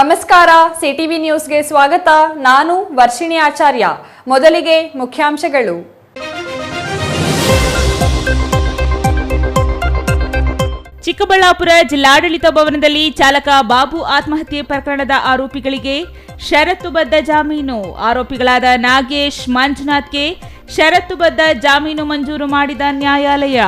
ನಮಸ್ಕಾರ, ಸಿಟಿವಿ ನ್ಯೂಸ್ಗೆ ಸ್ವಾಗತ. ನಾನು ವರ್ಷಿಣಿ ಆಚಾರ್ಯ. ಮೊದಲಿಗೆ ಮುಖ್ಯಾಂಶಗಳು. ಚಿಕ್ಕಬಳ್ಳಾಪುರ ಜಿಲ್ಲಾಡಳಿತ ಭವನದಲ್ಲಿ ಚಾಲಕ ಬಾಬು ಆತ್ಮಹತ್ಯೆ ಪ್ರಕರಣದ ಆರೋಪಿಗಳಿಗೆ ಷರತ್ತುಬದ್ಧ ಜಾಮೀನು. ಆರೋಪಿಗಳಾದ ನಾಗೇಶ್, ಮಂಜುನಾಥ್ಗೆ ಷರತ್ತುಬದ್ಧ ಜಾಮೀನು ಮಂಜೂರು ಮಾಡಿದ ನ್ಯಾಯಾಲಯ.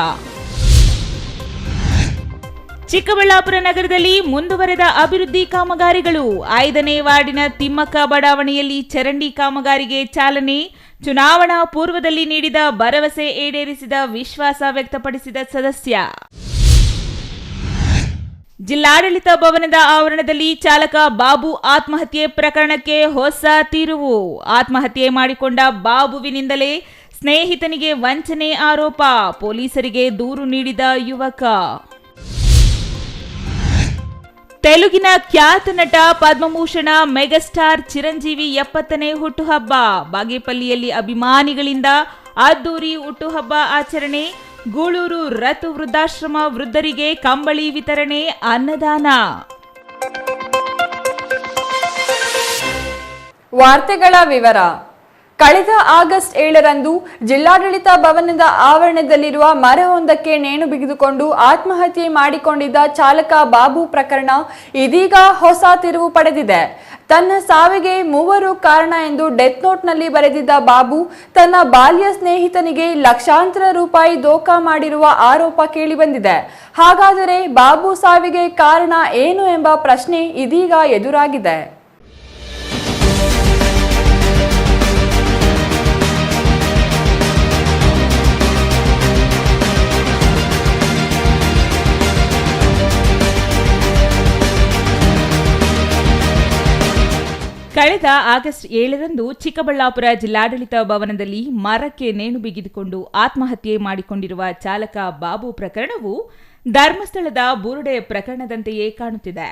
ಚಿಕ್ಕಬಳ್ಳಾಪುರ ನಗರದಲ್ಲಿ ಮುಂದುವರೆದ ಅಭಿವೃದ್ಧಿ ಕಾಮಗಾರಿಗಳು. 5ನೇ ವಾರ್ಡಿನ ತಿಮ್ಮಕ್ಕ ಬಡಾವಣೆಯಲ್ಲಿ ಚರಂಡಿ ಕಾಮಗಾರಿಗೆ ಚಾಲನೆ. ಚುನಾವಣಾ ಪೂರ್ವದಲ್ಲಿ ನೀಡಿದ ಭರವಸೆ ಈಡೇರಿಸಿದ ವಿಶ್ವಾಸ ವ್ಯಕ್ತಪಡಿಸಿದ ಸದಸ್ಯ. ಜಿಲ್ಲಾಡಳಿತ ಭವನದ ಆವರಣದಲ್ಲಿ ಚಾಲಕ ಬಾಬು ಆತ್ಮಹತ್ಯೆ ಪ್ರಕರಣಕ್ಕೆ ಹೊಸ ತಿರುವು. ಆತ್ಮಹತ್ಯೆ ಮಾಡಿಕೊಂಡ ಬಾಬುವಿನಿಂದಲೇ ಸ್ನೇಹಿತನಿಗೆ ವಂಚನೆ ಆರೋಪ. ಪೊಲೀಸರಿಗೆ ದೂರು ನೀಡಿದ ಯುವಕ. ತೆಲುಗಿನ ಖ್ಯಾತ ನಟ ಪದ್ಮಭೂಷಣ ಮೆಗಾಸ್ಟಾರ್ ಚಿರಂಜೀವಿ 70ನೇ ಹುಟ್ಟುಹಬ್ಬ. ಬಾಗೇಪಲ್ಲಿಯಲ್ಲಿ ಅಭಿಮಾನಿಗಳಿಂದ ಅದ್ದೂರಿ ಹುಟ್ಟುಹಬ್ಬ ಆಚರಣೆ. ಗೂಳೂರು ರತು ವೃದ್ಧಾಶ್ರಮ ವೃದ್ಧರಿಗೆ ಕಂಬಳಿ ವಿತರಣೆ, ಅನ್ನದಾನ. ವಾರ್ತೆಗಳ ವಿವರ. ಕಳೆದ ಆಗಸ್ಟ್ 7ರಂದು ಜಿಲ್ಲಾಡಳಿತ ಭವನದ ಆವರಣದಲ್ಲಿರುವ ಮರವೊಂದಕ್ಕೆ ನೇಣು ಬಿಗಿದುಕೊಂಡು ಆತ್ಮಹತ್ಯೆ ಮಾಡಿಕೊಂಡಿದ್ದ ಚಾಲಕ ಬಾಬು ಪ್ರಕರಣ ಇದೀಗ ಹೊಸ ತಿರುವು ಪಡೆದಿದೆ. ತನ್ನ ಸಾವಿಗೆ 3 ಕಾರಣ ಎಂದು ಡೆತ್ ನೋಟ್ನಲ್ಲಿ ಬರೆದಿದ್ದ ಬಾಬು ತನ್ನ ಬಾಲ್ಯ ಸ್ನೇಹಿತನಿಗೆ ಲಕ್ಷಾಂತರ ರೂಪಾಯಿ ದೋಖಾ ಮಾಡಿರುವ ಆರೋಪ ಕೇಳಿಬಂದಿದೆ. ಹಾಗಾದರೆ ಬಾಬು ಸಾವಿಗೆ ಕಾರಣ ಏನು ಎಂಬ ಪ್ರಶ್ನೆ ಇದೀಗ ಎದುರಾಗಿದೆ. ಕಳೆದ ಆಗಸ್ಟ್ 7ರಂದು ಚಿಕ್ಕಬಳ್ಳಾಪುರ ಜಿಲ್ಲಾಡಳಿತ ಭವನದಲ್ಲಿ ಮರಕ್ಕೆ ನೇಣು ಬಿಗಿದುಕೊಂಡು ಆತ್ಮಹತ್ಯೆ ಮಾಡಿಕೊಂಡಿರುವ ಚಾಲಕ ಬಾಬು ಪ್ರಕರಣವು ಧರ್ಮಸ್ಥಳದ ಬುರುಡೆ ಪ್ರಕರಣದಂತೆಯೇ ಕಾಣುತ್ತಿದೆ.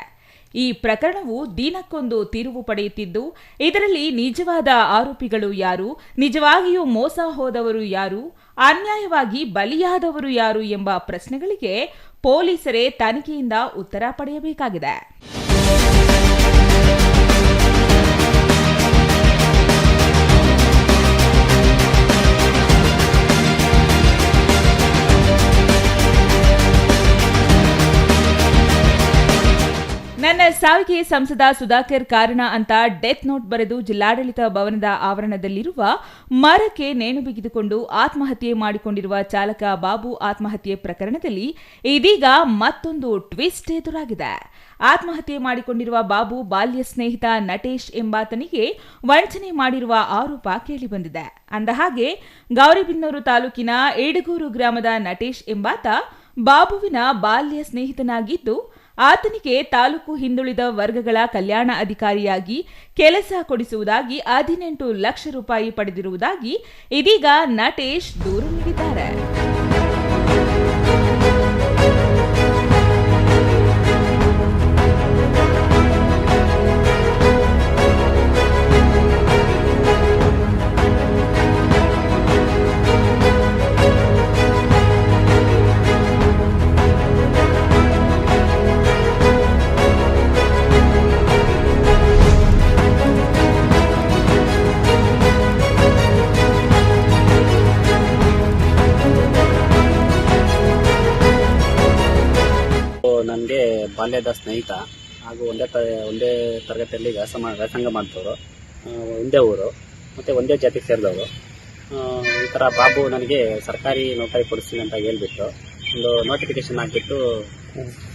ಈ ಪ್ರಕರಣವು ದಿನಕ್ಕೊಂದು ತಿರುವು ಪಡೆಯುತ್ತಿದ್ದು, ಇದರಲ್ಲಿ ನಿಜವಾದ ಆರೋಪಿಗಳು ಯಾರು, ನಿಜವಾಗಿಯೂ ಮೋಸ ಹೋದವರು ಯಾರು, ಅನ್ಯಾಯವಾಗಿ ಬಲಿಯಾದವರು ಯಾರು ಎಂಬ ಪ್ರಶ್ನೆಗಳಿಗೆ ಪೊಲೀಸರೇ ತನಿಖೆಯಿಂದ ಉತ್ತರ ಪಡೆಯಬೇಕಾಗಿದೆ. ನನ್ನ ಸಾವಿಗೆ ಸಂಸದ ಸುಧಾಕರ್ ಕಾರಣ ಅಂತ ಡೆತ್ ನೋಟ್ ಬರೆದು ಜಿಲ್ಲಾಡಳಿತ ಭವನದ ಆವರಣದಲ್ಲಿರುವ ಮರಕ್ಕೆ ನೇಣು ಬಿಗಿದುಕೊಂಡು ಆತ್ಮಹತ್ಯೆ ಮಾಡಿಕೊಂಡಿರುವ ಚಾಲಕ ಬಾಬು ಆತ್ಮಹತ್ಯೆ ಪ್ರಕರಣದಲ್ಲಿ ಇದೀಗ ಮತ್ತೊಂದು ಟ್ವಿಸ್ಟ್ ಎದುರಾಗಿದೆ. ಆತ್ಮಹತ್ಯೆ ಮಾಡಿಕೊಂಡಿರುವ ಬಾಬು ಬಾಲ್ಯ ಸ್ನೇಹಿತ ನಟೇಶ್ ಎಂಬಾತನಿಗೆ ವಂಚನೆ ಮಾಡಿರುವ ಆರೋಪ ಕೇಳಿಬಂದಿದೆ. ಅಂದಹಾಗೆ ಗೌರಿಬಿದನೂರು ತಾಲೂಕಿನ ಏಡಗೂರು ಗ್ರಾಮದ ನಟೇಶ್ ಎಂಬಾತ ಬಾಬುವಿನ ಬಾಲ್ಯ ಸ್ನೇಹಿತನಾಗಿದ್ದು, ಆತನಿಗೆ ತಾಲೂಕು ಹಿಂದುಳಿದ ವರ್ಗಗಳ ಕಲ್ಯಾಣ ಅಧಿಕಾರಿಯಾಗಿ ಕೆಲಸ ಕೊಡಿಸುವುದಾಗಿ 18 ಲಕ್ಷ ರೂಪಾಯಿ ಪಡೆದಿರುವುದಾಗಿ ಇದೀಗ ನಟೇಶ್ ದೂರು ನೀಡಿದ್ದಾರೆ. ನನಗೆ ಬಾಲ್ಯದ ಸ್ನೇಹಿತ ಹಾಗೂ ಒಂದೇ ತರಗತಿಯಲ್ಲಿ ವ್ಯಾಸಂಗ ಮಾಡ್ತವರು, ಒಂದೇ ಊರು ಮತ್ತು ಒಂದೇ ಜಾತಿಗೆ ಸೇರಿದವರು. ಈ ಥರ ಬಾಬು ನನಗೆ ಸರ್ಕಾರಿ ನೌಕರಿ ಕೊಡಿಸ್ತೀನಿ ಅಂತ ಹೇಳ್ಬಿಟ್ಟು ಒಂದು ನೋಟಿಫಿಕೇಶನ್ ಹಾಕಿಬಿಟ್ಟು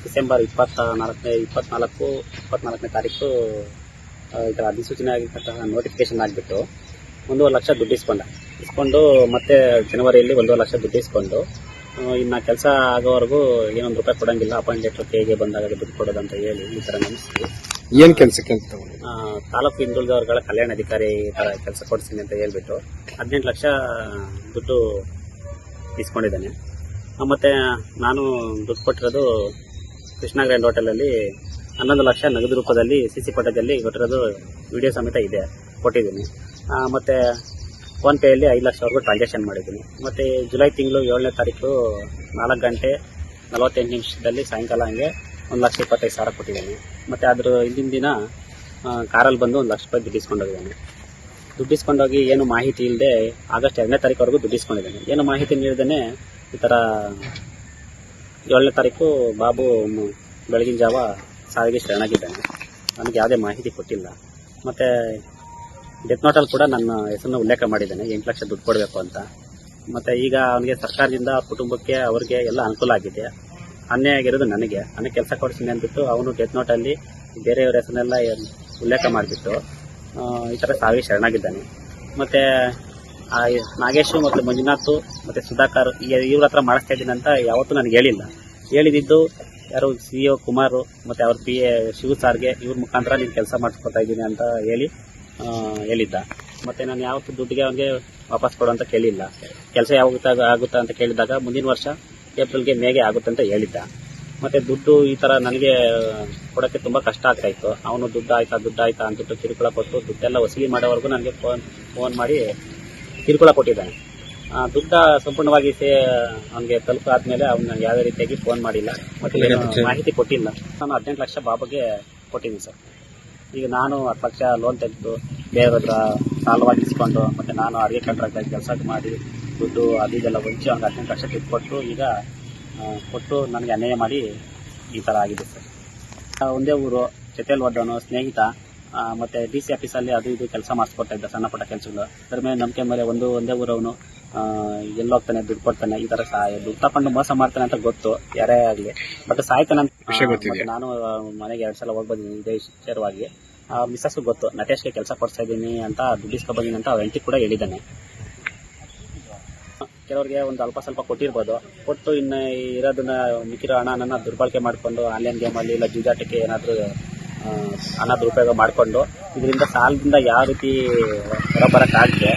ಡಿಸೆಂಬರ್ 24ನೇ ತಾರೀಕು ಈ ಥರ ಅಧಿಸೂಚನೆ ಆಗಿರ್ತಕ್ಕಂಥ ನೋಟಿಫಿಕೇಶನ್ ಹಾಕಿಬಿಟ್ಟು 1.5 ಲಕ್ಷ ದುಡ್ಡು ಇಸ್ಕೊಂಡು ಮತ್ತೆ ಜನವರಿಯಲ್ಲಿ 1.5 ಲಕ್ಷ ದುಡ್ಡು ಇಸ್ಕೊಂಡು ಇನ್ನು ಕೆಲಸ ಆಗೋವರೆಗೂ ಏನೊಂದು ರೂಪಾಯಿ ಕೊಡಂಗಿಲ್ಲ, ಅಪಾಯಿಂಟ್ ಲೆಟರ್ ಕೈಗೆ ಬಂದಾಗ ದುಡ್ಡು ಕೊಡೋದಂತ ಹೇಳಿ ಈ ಥರ ನಮಿಸಿ ಏನು ಕೆಲಸಕ್ಕೆ ತಾಲೂಕು ಹಿಂದುಳಿದವರ್ಗಳ ಕಲ್ಯಾಣ ಅಧಿಕಾರಿ ಥರ ಕೆಲಸ ಕೊಡಿಸ್ತೀನಿ ಅಂತ ಹೇಳ್ಬಿಟ್ಟು 18 ಲಕ್ಷ ದುಡ್ಡು ಇಸ್ಕೊಂಡಿದ್ದಾನೆ. ಮತ್ತು ನಾನು ದುಡ್ಡು ಕೊಟ್ಟಿರೋದು ಕೃಷ್ಣ ಗ್ರ್ಯಾಂಡ್ ಹೋಟೆಲಲ್ಲಿ 11 ಲಕ್ಷ ನಗದು ರೂಪದಲ್ಲಿ CC ಪಟ್ಟದಲ್ಲಿ ಕೊಟ್ಟಿರೋದು ವಿಡಿಯೋ ಸಮೇತ ಇದೆ, ಕೊಟ್ಟಿದ್ದೀನಿ. ಮತ್ತು ಫೋನ್ಪೇಯಲ್ಲಿ 5 ಲಕ್ಷವರೆಗೂ ಟ್ರಾನ್ಸಾಕ್ಷನ್ ಮಾಡಿದ್ದೀನಿ. ಮತ್ತು ಜುಲೈ ತಿಂಗಳು 7ನೇ ತಾರೀಕು 4 ಗಂಟೆ 48 ನಿಮಿಷದಲ್ಲಿ ಸಾಯಂಕಾಲ ಹಂಗೆ 1,25,000 ಕೊಟ್ಟಿದ್ದೀನಿ. ಮತ್ತು ಅದ್ರ ಹಿಂದಿನ ದಿನ ಕಾರಲ್ಲಿ ಬಂದು 1 ಲಕ್ಷ ರೂಪಾಯಿ ದುಡ್ಡು ಇಸ್ಕೊಂಡೋಗಿದ್ದಾನೆ. ದುಡ್ಡು ಇಸ್ಕೊಂಡೋಗಿ ಏನು ಮಾಹಿತಿ ಇಲ್ಲದೆ ಆಗಸ್ಟ್ 2ನೇ ತಾರೀಕುವರೆಗೂ ದುಡ್ಡು ಇಸ್ಕೊಂಡಿದ್ದಾನೆ. ಏನು ಮಾಹಿತಿ ನೀಡದೇ ಈ ಥರ 7ನೇ ತಾರೀಕು ಬಾಬು ಬೆಳಗಿನ ಜಾವ ಸಾವಿಗೆ ಶರಣಾಗಿದ್ದಾನೆ. ನನಗೆ ಯಾವುದೇ ಮಾಹಿತಿ ಕೊಟ್ಟಿಲ್ಲ. ಮತ್ತು ಡೆತ್ ನೋಟಲ್ಲಿ ಕೂಡ ನನ್ನ ಹೆಸರನ್ನು ಉಲ್ಲೇಖ ಮಾಡಿದ್ದಾನೆ, 8 ಲಕ್ಷ ದುಡ್ಡು ಕೊಡಬೇಕು ಅಂತ. ಮತ್ತು ಈಗ ಅವನಿಗೆ ಸರ್ಕಾರದಿಂದ ಕುಟುಂಬಕ್ಕೆ ಅವ್ರಿಗೆ ಎಲ್ಲ ಅನುಕೂಲ ಆಗಿದೆ. ಅನ್ಯಾಯ ಆಗಿರೋದು ನನಗೆ ಕೆಲಸ ಕೊಡಿಸ್ತೀನಿ ಅಂದ್ಬಿಟ್ಟು ಅವನು ಡೆತ್ ನೋಟಲ್ಲಿ ಬೇರೆಯವ್ರ ಹೆಸರನ್ನೆಲ್ಲ ಉಲ್ಲೇಖ ಮಾಡಿಬಿಟ್ಟು ಈ ಥರ ಸಾವಿಗೆ ಶರಣಾಗಿದ್ದಾನೆ. ಮತ್ತು ನಾಗೇಶು ಮತ್ತು ಮಂಜುನಾಥ್ ಮತ್ತು ಸುಧಾಕರ್ ಇವ್ರ ಹತ್ರ ಮಾಡಿಸ್ತಾ ಇದ್ದೀನಿ ಅಂತ ಯಾವತ್ತೂ ನನಗೆ ಹೇಳಿಲ್ಲ. ಹೇಳಿದ್ದು ಯಾರು CEO ಕುಮಾರು ಮತ್ತು ಅವ್ರ PA ಶಿವ ಸಾರ್ಗೆ ಇವ್ರ ಮುಖಾಂತರ ನೀನು ಕೆಲಸ ಮಾಡಿಸ್ಕೊತಾ ಇದ್ದೀನಿ ಅಂತ ಹೇಳಿದ್ದ. ಮತ್ತು ನಾನು ಯಾವತ್ತೂ ದುಡ್ಡಿಗೆ ಅವನಿಗೆ ವಾಪಸ್ ಕೊಡು ಅಂತ ಕೇಳಿಲ್ಲ. ಕೆಲಸ ಯಾವಾಗ ಆಗುತ್ತಾ ಅಂತ ಕೇಳಿದಾಗ ಮುಂದಿನ ವರ್ಷ ಏಪ್ರಿಲ್ಗೆ ಮೇಗೆ ಆಗುತ್ತೆ ಅಂತ ಹೇಳಿದ್ದ. ಮತ್ತು ದುಡ್ಡು ಈ ಥರ ನನಗೆ ಕೊಡೋಕ್ಕೆ ತುಂಬ ಕಷ್ಟ ಆಗ್ತಾಯಿತ್ತು. ಅವನು ದುಡ್ಡು ಆಯ್ತಾ ಅಂದ್ಬಿಟ್ಟು ಕಿರುಕುಳ ಕೊಟ್ಟು ದುಡ್ಡೆಲ್ಲ ವಸೂಲಿ ಮಾಡೋವರೆಗೂ ನನಗೆ ಫೋನ್ ಮಾಡಿ ಕಿರುಕುಳ ಕೊಟ್ಟಿದ್ದಾನೆ. ದುಡ್ಡು ಸಂಪೂರ್ಣವಾಗಿ ಅವನಿಗೆ ತಲುಪಾದ್ಮೇಲೆ ಅವನು ಯಾವುದೇ ರೀತಿಯಾಗಿ ಫೋನ್ ಮಾಡಿಲ್ಲ ಮತ್ತು ಮಾಹಿತಿ ಕೊಟ್ಟಿಲ್ಲ. ನಾನು 18 ಲಕ್ಷ ಬಾಬುಗೆ ಕೊಟ್ಟಿದ್ದೀನಿ ಸರ್. ಈಗ ನಾನು 10 ಲಕ್ಷ ಲೋನ್ ತೆಗೆದು ಬೇರೆ ಹತ್ರ ಸಾಲವಾಗಿ ಇಸ್ಕೊಂಡು ಮತ್ತು ನಾನು ಅಡುಗೆ ಕಾಂಟ್ರಾಕ್ಟಾಗಿ ಕೆಲಸ ಮಾಡಿ ದುಡ್ಡು ಇದೆಲ್ಲ ಹೊಂಚಿ ಅವ್ನಿಗೆ 18 ಲಕ್ಷ ದುಡ್ಡು ಕೊಟ್ಟು ನನಗೆ ಅನ್ಯಾಯ ಮಾಡಿ ಈ ಥರ ಆಗಿದೆ ಸರ್. ಒಂದೇ ಊರು, ಜೊತೆಯಲ್ಲಿ ಓದೋನು, ಸ್ನೇಹಿತ, ಮತ್ತು DC ಆಫೀಸಲ್ಲಿ ಅದು ಇದು ಕೆಲಸ ಮಾಡಿಸ್ಕೊಡ್ತಾ ಇದ್ದ, ಸಣ್ಣ ಪುಟ್ಟ ಕೆಲಸಗಳು. ಅದ್ರ ಮೇಲೆ ನಂಬಿಕೆ ಮೇಲೆ ಒಂದೇ ಊರವನು ಎಲ್ಲೋಗ್ತಾನೆ, ದುಡ್ಡು ಕೊಡ್ತಾನೆ, ಈ ಥರ ದುಡ್ಡು ತಗೊಂಡು ಮೋಸ ಮಾಡ್ತಾನೆ ಅಂತ ಗೊತ್ತು ಯಾರೇ ಆಗಲಿ. ಬಟ್ ಸಾಯ್ತಾನೆ ಅಂತ ನಾನು ಮನೆಗೆ 2 ಸಲ ಹೋಗಿ ಬಂದಿದ್ದೀನಿ ಇದೇ ವಿಚಾರವಾಗಿ. ಮಿಸ್ಸಸ್ಗೂ ಗೊತ್ತು ನಟೇಶ್ಗೆ ಕೆಲಸ ಕೊಡ್ತಾ ಇದ್ದೀನಿ ಅಂತ, ದುಡ್ಡು ಇಸ್ಕೊಬಂದಿನಿ ಅಂತ ಅವ್ರ ಹೆಂಡತಿ ಕೂಡ ಹೇಳಿದ್ದಾನೆ. ಕೆಲವ್ರಿಗೆ ಒಂದು ಸ್ವಲ್ಪ ಕೊಟ್ಟಿರ್ಬೋದು, ಕೊಟ್ಟು ಇನ್ನು ಇರೋದನ್ನ ಮಿಕ್ಕಿರೋ ಹಣನ ದುರ್ಬಳಕೆ ಮಾಡಿಕೊಂಡು ಆನ್ಲೈನ್ ಗೇಮಲ್ಲಿ ಇಲ್ಲ ಜೂಜಾಟಕ್ಕೆ ಏನಾದರೂ ಹಣ ದುರುಪಯೋಗ ಮಾಡಿಕೊಂಡು ಇದರಿಂದ ಸಾಲದಿಂದ ಯಾವ ರೀತಿ ಹೊರಬರೋಕ್ಕಾಗದೆ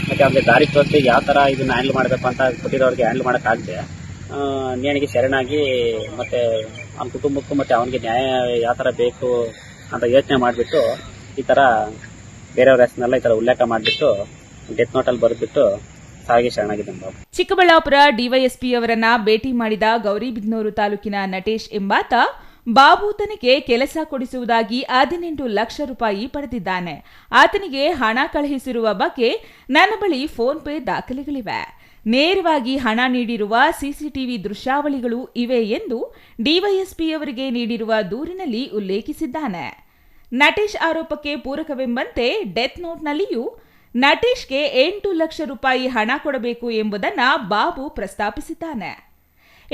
ಮತ್ತು ಅವ್ರಿಗೆ ದಾರಿ ತೋರಿಸಿ ಯಾವ ಥರ ಇದನ್ನು ಹ್ಯಾಂಡಲ್ ಮಾಡಬೇಕು ಅಂತ ಕೊಟ್ಟಿರೋರಿಗೆ ಹ್ಯಾಂಡಲ್ ಮಾಡೋಕ್ಕಾಗದೆ ನೇಣಿಗೆ ಶರಣಾಗಿ ಮತ್ತು ಅವನ ಕುಟುಂಬಕ್ಕೂ ಮತ್ತು ಅವನಿಗೆ ನ್ಯಾಯ ಯಾವ ಥರ ಬೇಕು ಅಂತ ಯೋಚನೆ ಮಾಡಿಬಿಟ್ಟು ಈ ಥರ ಬೇರೆಯವ್ರ ಹೆಸರನ್ನೆಲ್ಲ ಈ ಥರ ಉಲ್ಲೇಖ ಮಾಡಿಬಿಟ್ಟು ಡೆತ್ ನೋಟಲ್ಲಿ ಬರೆದ್ಬಿಟ್ಟು ಸಾವಿಗೆ ಶರಣಾಗಿದ್ದಾನೆ ಬಾಬು. ಚಿಕ್ಕಬಳ್ಳಾಪುರ ಡಿವೈಎಸ್ಪಿ ಅವರನ್ನ ಭೇಟಿ ಮಾಡಿದ ಗೌರಿಬಿದನೂರು ತಾಲೂಕಿನ ನಟೇಶ್ ಎಂಬಾತ ಬಾಬು ತನಗೆ ಕೆಲಸ ಕೊಡಿಸುವುದಾಗಿ 18 ಲಕ್ಷ ರೂಪಾಯಿ ಪಡೆದಿದ್ದಾನೆ. ಆತನಿಗೆ ಹಣ ಕಳುಹಿಸಿರುವ ಬಗ್ಗೆ ನನ್ನ ಬಳಿ ಫೋನ್ ಪೇ ದಾಖಲೆಗಳಿವೆ. ನೇರವಾಗಿ ಹಣ ನೀಡಿರುವ ಸಿಸಿಟಿವಿ ದೃಶ್ಯಾವಳಿಗಳು ಇವೆ ಎಂದು ಡಿವೈಎಸ್ಪಿ ಅವರಿಗೆ ನೀಡಿರುವ ದೂರಿನಲ್ಲಿ ಉಲ್ಲೇಖಿಸಿದ್ದಾನೆ. ನಟೇಶ್ ಆರೋಪಕ್ಕೆ ಪೂರಕವೆಂಬಂತೆ ಡೆತ್ ನೋಟ್ನಲ್ಲಿಯೂ ನಟೇಶ್ಗೆ 8 ಲಕ್ಷ ರೂಪಾಯಿ ಹಣ ಕೊಡಬೇಕು ಎಂಬುದನ್ನು ಬಾಬು ಪ್ರಸ್ತಾಪಿಸಿದ್ದಾನೆ.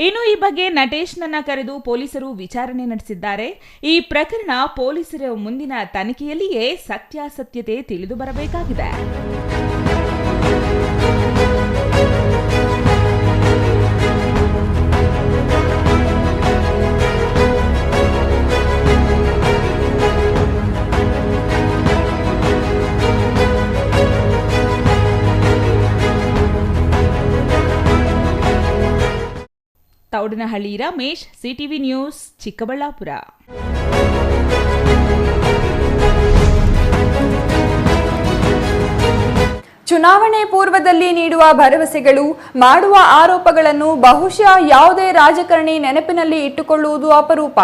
ಇನ್ನು ಈ ಬಗ್ಗೆ ನಟೇಶ್ನನ್ನ ಕರೆದು ಪೊಲೀಸರು ವಿಚಾರಣೆ ನಡೆಸಿದ್ದಾರೆ. ಈ ಪ್ರಕರಣ ಪೊಲೀಸರ ಮುಂದಿನ ತನಿಖೆಯಲ್ಲಿಯೇ ಸತ್ಯಾಸತ್ಯತೆ ತಿಳಿದು ಬರಬೇಕಾಗಿದೆ. Thoudanahalli Ramesh, CTV news, Chikkaballapur. ಚುನಾವಣೆ ಪೂರ್ವದಲ್ಲಿ ನೀಡುವ ಭರವಸೆಗಳು, ಮಾಡುವ ಆರೋಪಗಳನ್ನು ಬಹುಶಃ ಯಾವುದೇ ರಾಜಕಾರಣಿ ನೆನಪಿನಲ್ಲಿ ಇಟ್ಟುಕೊಳ್ಳುವುದು ಅಪರೂಪ.